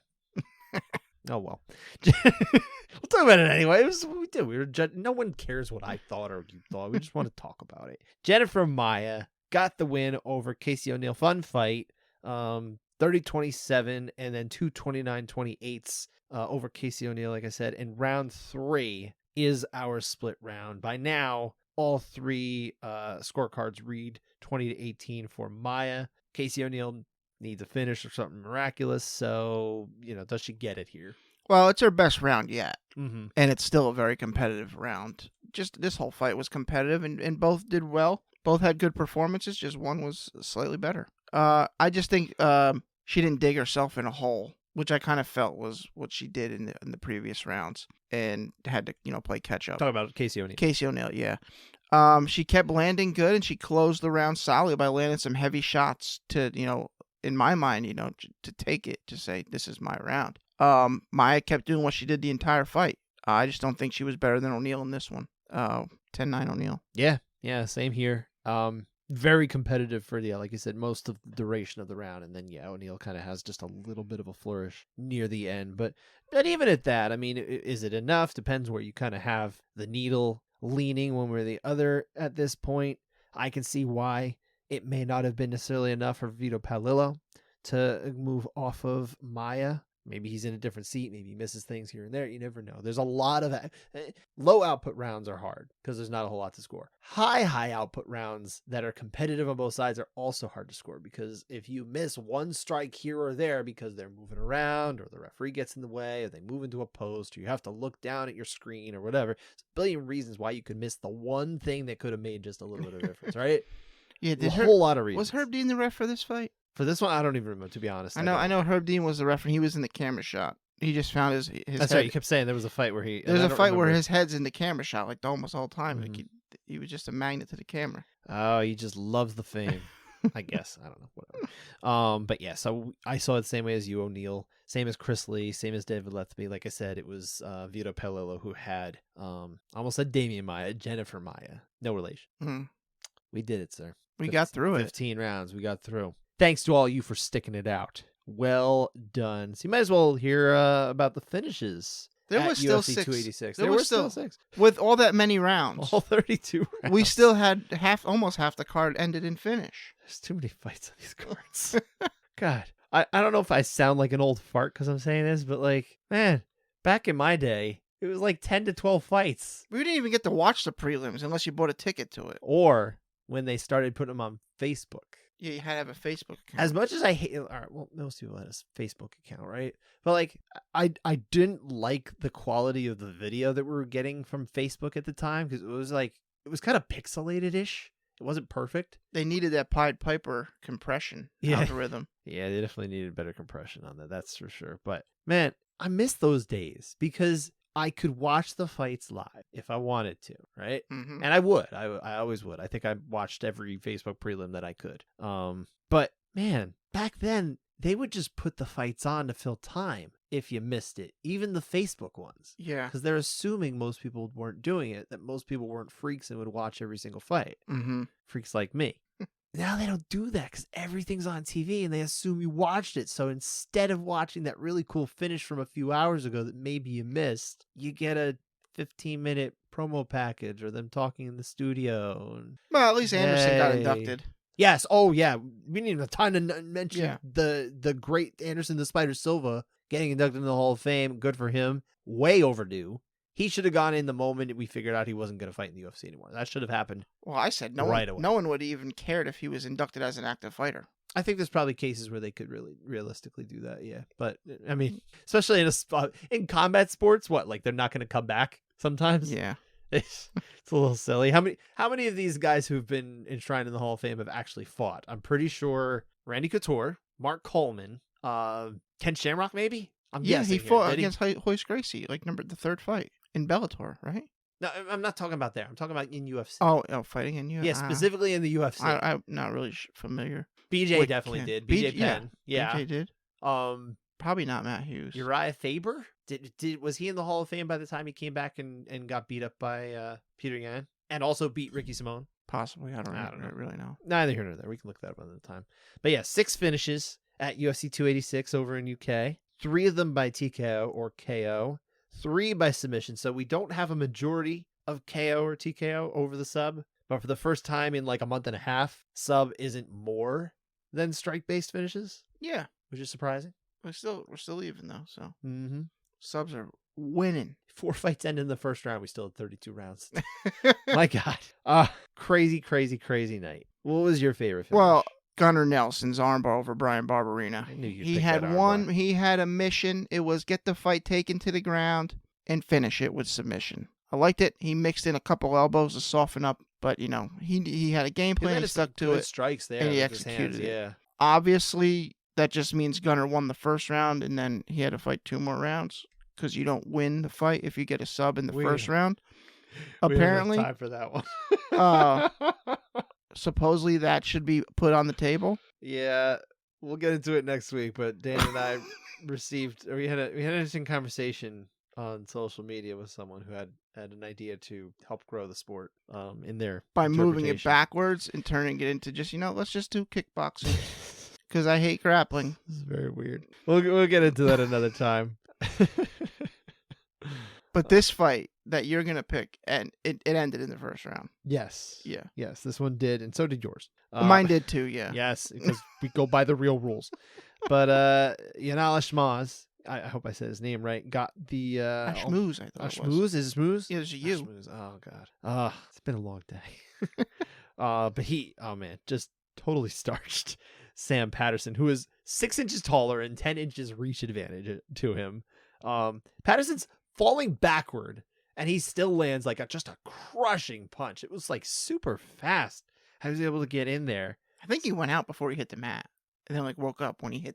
Oh well. We'll talk about it anyway. We did. We were no one cares what I thought or you thought. We just want to talk about it. Jennifer Maia got the win over Casey O'Neill. Fun fight. 30-27 and then 2 29-28 over Casey O'Neill, like I said. And round 3 is our split round. By now, all 3 scorecards read 20-18 for Maia. Casey O'Neill needs a finish or something miraculous. So, you know, does she get it here? Well, it's her best round yet. Mm-hmm. And it's still a very competitive round. Just this whole fight was competitive and both did well. Both had good performances. Just one was slightly better. I just think she didn't dig herself in a hole, which I kind of felt was what she did in the previous rounds, and had to, you know, play catch up. Talk about Casey O'Neill. Casey O'Neill, yeah. She kept landing good, and she closed the round solidly by landing some heavy shots to, you know, in my mind, you know, to take it, to say, this is my round. Maia kept doing what she did the entire fight. I just don't think she was better than O'Neill in this one. 10-9 O'Neill. Yeah, same here. Very competitive for, like you said, most of the duration of the round. And then, O'Neill kind of has just a little bit of a flourish near the end. But even at that, I mean, is it enough? Depends where you kind of have the needle leaning one way or the other at this point. I can see why it may not have been necessarily enough for Vito Palillo to move off of Maia. Maybe he's in a different seat. Maybe he misses things here and there. You never know. There's a lot of low output rounds are hard because there's not a whole lot to score. High output rounds that are competitive on both sides are also hard to score because if you miss one strike here or there because they're moving around or the referee gets in the way or they move into a post or you have to look down at your screen or whatever, there's a billion reasons why you could miss the one thing that could have made just a little bit of difference, right? Yeah, a whole lot of reasons. Was Herb Dean the ref for this fight? For this one, I don't even remember, to be honest. I know Herb Dean was the ref, and he was in the camera shot. He just found his That's head. right. You kept saying there was a fight where he... There's a fight where his head's in the camera shot, like almost all the time. Mm-hmm. Like he was just a magnet to the camera. Oh, he just loves the fame. I guess. I don't know. Whatever. But yeah, so I saw it the same way as you, O'Neal. Same as Chris Lee. Same as David Lethby. Like I said, it was Vito Palillo who had, almost said Damian Maia, Jennifer Maia. No relation. Mm-hmm. We did it, sir. We got through it. 15 rounds. We got through. Thanks to all you for sticking it out. Well done. So you might as well hear about the finishes. There was still UFC 6. 286. There were was still 6. With all that many rounds. All 32 rounds. We still had almost half the card ended in finish. There's too many fights on these cards. God. I don't know if I sound like an old fart because I'm saying this, but like, man, back in my day, it was like 10 to 12 fights. We didn't even get to watch the prelims unless you bought a ticket to it. Or when they started putting them on Facebook. Yeah, you had to have a Facebook account. As much as I hate, all right, well, most people had a Facebook account, right? But like, I didn't like the quality of the video that we were getting from Facebook at the time because it was kind of pixelated-ish. It wasn't perfect. They needed that Pied Piper compression algorithm. Yeah, they definitely needed better compression on that. That's for sure. But man, I miss those days because I could watch the fights live if I wanted to, right? Mm-hmm. And I would. I always would. I think I watched every Facebook prelim that I could. But man, back then they would just put the fights on to fill time if you missed it, even the Facebook ones. Yeah. Because they're assuming most people weren't doing it, that most people weren't freaks and would watch every single fight. Mm-hmm. Freaks like me. Now they don't do that because everything's on TV and they assume you watched it. So instead of watching that really cool finish from a few hours ago that maybe you missed, you get a 15-minute promo package or them talking in the studio. And, well, at least Anderson got inducted. Yes. Oh, yeah. We didn't even have time to mention the great Anderson the Spider Silva getting inducted into the Hall of Fame. Good for him. Way overdue. He should have gone in the moment we figured out he wasn't going to fight in the UFC anymore. That should have happened. Well, I said no one would have even cared if he was inducted as an active fighter. I think there's probably cases where they could really realistically do that. Yeah. But I mean, especially in combat sports, like they're not going to come back sometimes. Yeah. It's a little silly. How many of these guys who've been enshrined in the Hall of Fame have actually fought? I'm pretty sure Randy Couture, Mark Coleman, Ken Shamrock, maybe? I'm guessing. He fought against Hoist Gracie, like the third fight in Bellator, right? No, I'm not talking about there. I'm talking about in UFC. Oh, fighting in UFC? Yeah, specifically in the UFC. I'm not really familiar. BJ definitely did. BJ Penn. Yeah. BJ did. Probably not Matt Hughes. Uriah Faber? Was he in the Hall of Fame by the time he came back and got beat up by Peter Yan? And also beat Ricky Simone? Possibly. I don't really know. Neither here nor there. We can look that up another time. But yeah, 6 finishes at UFC 286 over in UK. 3 of them by TKO or KO. 3 by submission. So we don't have a majority of KO or TKO over the sub. But for the first time in like a month and a half, sub isn't more than strike-based finishes. Yeah. Which is surprising. We're still even though, so. Mm-hmm. Subs are winning. 4 fights end in the first round. We still had 32 rounds. My God. Crazy, crazy, crazy night. What was your favorite finish? Well, Gunnar Nelson's armbar over Brian Barberina. I knew you'd he pick had that one. armbar. He had a mission. It was get the fight taken to the ground and finish it with submission. I liked it. He mixed in a couple elbows to soften up, but he had a game plan. He stuck to it. Strikes there, and he with his executed hands, it. Yeah. Obviously, that just means Gunnar won the first round, and then he had to fight 2 more rounds because you don't win the fight if you get a sub in the first round. Apparently, we don't have time for that one. Supposedly that should be put on the table. Yeah, we'll get into it next week. But Dan and I we had an interesting conversation on social media with someone who had an idea to help grow the sport in their by moving it interpretation. backwards and turning it into just let's just do kickboxing because I hate grappling. This is very weird. We'll get into that another time. But this fight that you're gonna pick, and it ended in the first round. Yes. Yeah. Yes, this one did, and so did yours. Mine did too. Yeah. Yes, because we go by the real rules. But Yanala Shmaz, I hope I said his name right, got the Ashmooze, I thought it was. Shmooze? Is it Shmooze? Yeah, it's you. Shmooze. Oh god. It's been a long day. But he, oh man, just totally starched Sam Patterson, who is 6 inches taller and 10 inches reach advantage to him. Patterson's falling backward, and he still lands like just a crushing punch. It was like super fast. How was he able to get in there? I think he went out before he hit the mat, and then like woke up when he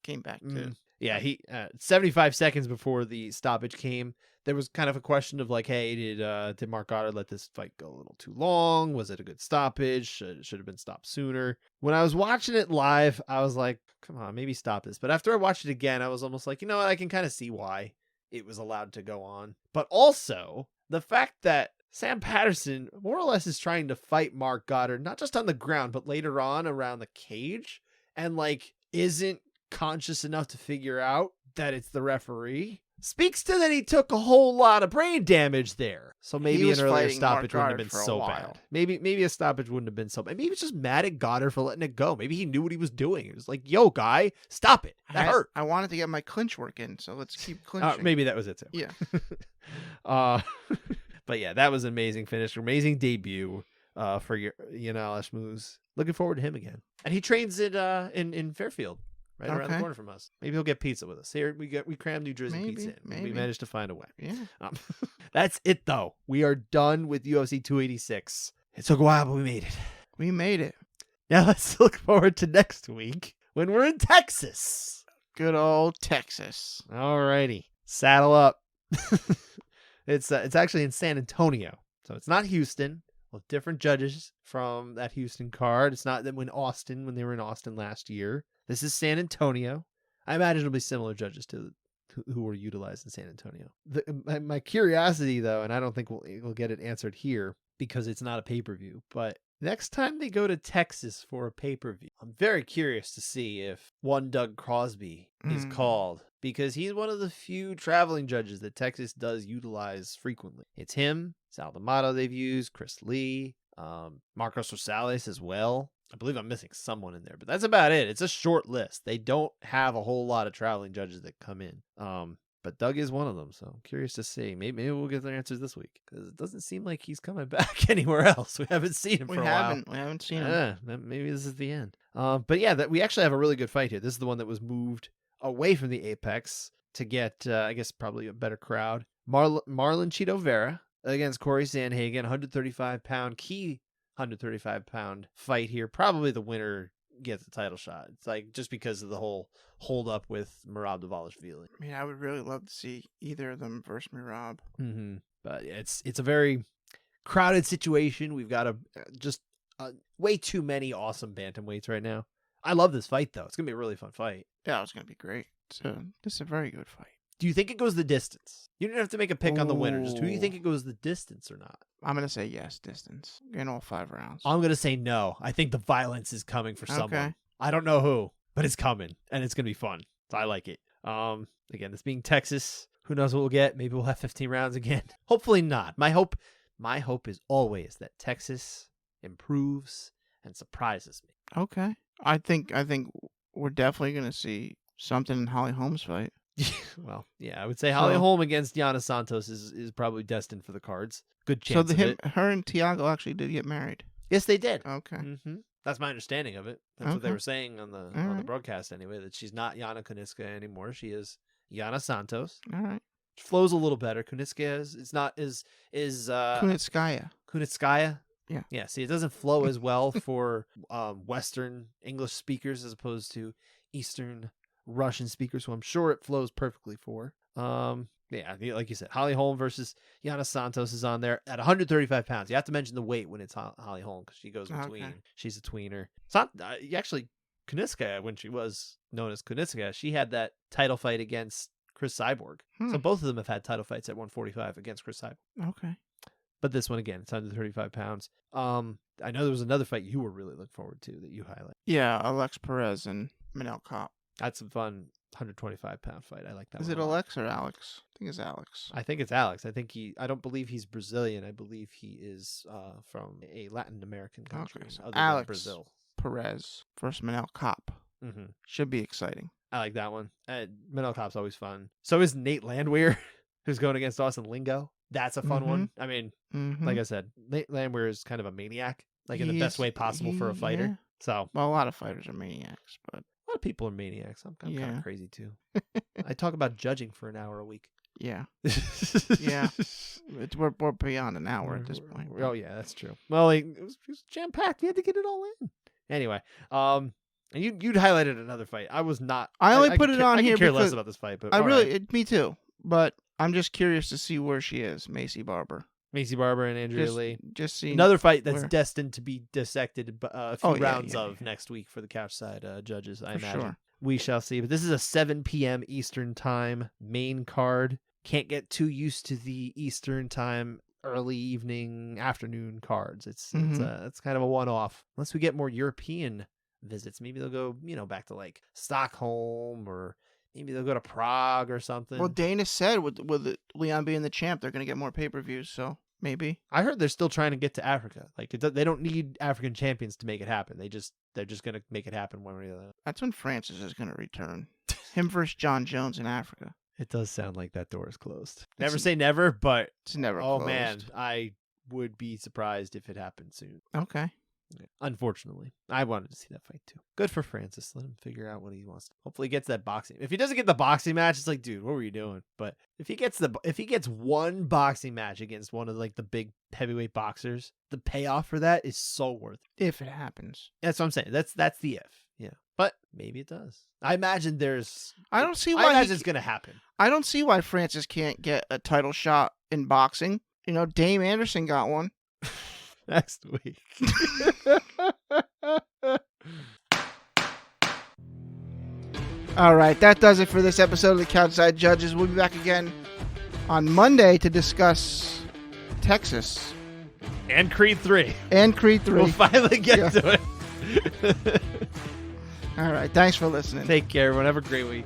came back to. Yeah, he 75 seconds before the stoppage came, there was kind of a question of like, hey, did Mark Goddard let this fight go a little too long? Was it a good stoppage? Should have been stopped sooner. When I was watching it live, I was like, come on, maybe stop this. But after I watched it again, I was almost like, you know what? I can kind of see why it was allowed to go on. But also the fact that Sam Patterson more or less is trying to fight Mark Goddard, not just on the ground, but later on around the cage, and like isn't conscious enough to figure out that it's the referee, speaks to that he took a whole lot of brain damage there. So maybe an earlier stoppage wouldn't have been so bad. Maybe a stoppage wouldn't have been so bad. Maybe he was just mad at Goddard for letting it go. Maybe he knew what he was doing. He was like, yo, guy, stop it. That hurt. I wanted to get my clinch work in, so let's keep clinching. Maybe that was it too. Yeah. But yeah, that was an amazing finish. Amazing debut for Yanala Shmooze. Looking forward to him again. And he trains in Fairfield. Right around the corner from us. Maybe he'll get pizza with us. Here we cram New Jersey pizza in. Maybe. We managed to find a way. Yeah. That's it though. We are done with UFC 286. It took a while, but we made it. We made it. Now let's look forward to next week when we're in Texas. Good old Texas. Alrighty, saddle up. It's actually in San Antonio, so it's not Houston. With different judges from that Houston card. It's not that when they were in Austin last year. This is San Antonio. I imagine it'll be similar judges to who were utilized in San Antonio. My curiosity, though, and I don't think we'll get it answered here because it's not a pay-per-view, but next time they go to Texas for a pay-per-view, I'm very curious to see if one Doug Crosby is called, because he's one of the few traveling judges that Texas does utilize frequently. It's him, Sal D'Amato they've used, Chris Lee, Marcos Rosales as well. I believe I'm missing someone in there, but that's about it. It's a short list. They don't have a whole lot of traveling judges that come in. But Doug is one of them, so I'm curious to see. Maybe we'll get their answers this week, because it doesn't seem like he's coming back anywhere else. We haven't seen him for a while. We haven't seen him. Maybe this is the end. But yeah, we actually have a really good fight here. This is the one that was moved away from the Apex to get, I guess, probably a better crowd. Marlon Chito Vera against Corey Sandhagen, 135-pound key 135-pound fight here. Probably the winner gets the title shot. It's like just because of the whole hold up with Merab Dvalishvili. I mean, I would really love to see either of them versus Merab. But yeah, it's a very crowded situation. We've got just way too many awesome bantamweights right now. I love this fight though. It's gonna be a really fun fight. Yeah, it's gonna be great. So this is a very good fight. Do you think it goes the distance? You don't have to make a pick on the winner. Just who do you think it goes the distance or not? I'm going to say yes, distance. In all 5 rounds. I'm going to say no. I think the violence is coming for someone. Okay. I don't know who, but it's coming, and it's going to be fun. So I like it. Again, this being Texas, who knows what we'll get? Maybe we'll have 15 rounds again. Hopefully not. My hope is always that Texas improves and surprises me. Okay. I think we're definitely going to see something in Holly Holm's fight. Well, yeah, I would say Holly Holm against Yana Santos is probably destined for the cards. Good chance. So her and Tiago actually did get married. Yes, they did. Okay. That's my understanding of it. That's what they were saying on the broadcast anyway. That she's not Yana Kunitskaya anymore. She is Yana Santos. All right. Flows a little better. Kunitskaya is not Kunitskaya. Kunitskaya. Yeah. Yeah. See, it doesn't flow as well for Western English speakers as opposed to Eastern Russian speakers, who I'm sure it flows perfectly for. Yeah, like you said, Holly Holm versus Yana Santos is on there at 135 pounds. You have to mention the weight when it's Holly Holm because she goes between. Okay. She's a tweener. It's not actually Kunitskaya, when she was known as Kunitskaya, she had that title fight against Chris Cyborg. So both of them have had title fights at 145 against Chris Cyborg. Okay. But this one, again, it's 135 pounds. I know there was another fight you were really looking forward to that you highlight. Yeah, Alex Perez and Manel Kopp. That's a fun 125-pound fight. I like that. Is one it a lot. Alex or Alex? I think it's Alex. I think it's Alex. I don't believe he's Brazilian. I believe he is from a Latin American country, Okay, so other Alex than Brazil. Perez versus Manel Cop. Mm-hmm. Should be exciting. I like that one. Manel Cop's always fun. So is Nate Landwehr, who's going against Austin Lingo. That's a fun one. I mean, like I said, Nate Landwehr is kind of a maniac, like in the best way possible for a fighter. Yeah. So Well, a lot of fighters are maniacs, but a lot of people are maniacs. I'm kind Yeah. of crazy too. I talk about judging for an hour a week. yeah. Yeah. We're beyond an hour at this point. Oh yeah, that's true. Well, like, it was jam packed. We had to get it all in. Anyway, and you'd highlighted another fight. I was not. I only put it on here I care less because about this fight, but I all really, right. me too. But I'm just curious to see where she is, Macy Barber. Macy Barber and Andrea Just, Lee. just see Another fight that's where- destined to be dissected a few Oh, yeah, rounds yeah, of yeah. next week for the couchside judges, I For imagine. sure. We shall see. But this is a 7 p.m. Eastern time main card. Can't get too used to the Eastern time early evening, afternoon cards. It's kind of a one-off. Unless we get more European visits. Maybe they'll go, back to like Stockholm, or maybe they'll go to Prague or something. Well, Dana said with Leon being the champ, they're going to get more pay-per-views, so maybe. I heard they're still trying to get to Africa. Like they don't need African champions to make it happen. They're just going to make it happen one way or the other. That's when Francis is going to return. Him versus John Jones in Africa. It does sound like that door is closed. Never say never, but It's never oh closed. man, I would be surprised if it happened soon. Okay. Unfortunately, I wanted to see that fight too. Good for Francis. Let him figure out what he wants. Hopefully, he gets that boxing. If he doesn't get the boxing match, it's like, dude, what were you doing? But if he gets one boxing match against one of like the big heavyweight boxers, the payoff for that is so worth it. If it happens. That's what I'm saying. That's the if. Yeah, but maybe it does. I imagine I don't see I why imagine it's gonna happen. I don't see why Francis can't get a title shot in boxing. Dame Anderson got one. Next week. All right, that does it for this episode of the Couchside Judges. We'll be back again on Monday to discuss Texas And Creed 3. and Creed 3. We'll finally get Yeah. to it. All right, thanks for listening. Take care, everyone. Have a great week.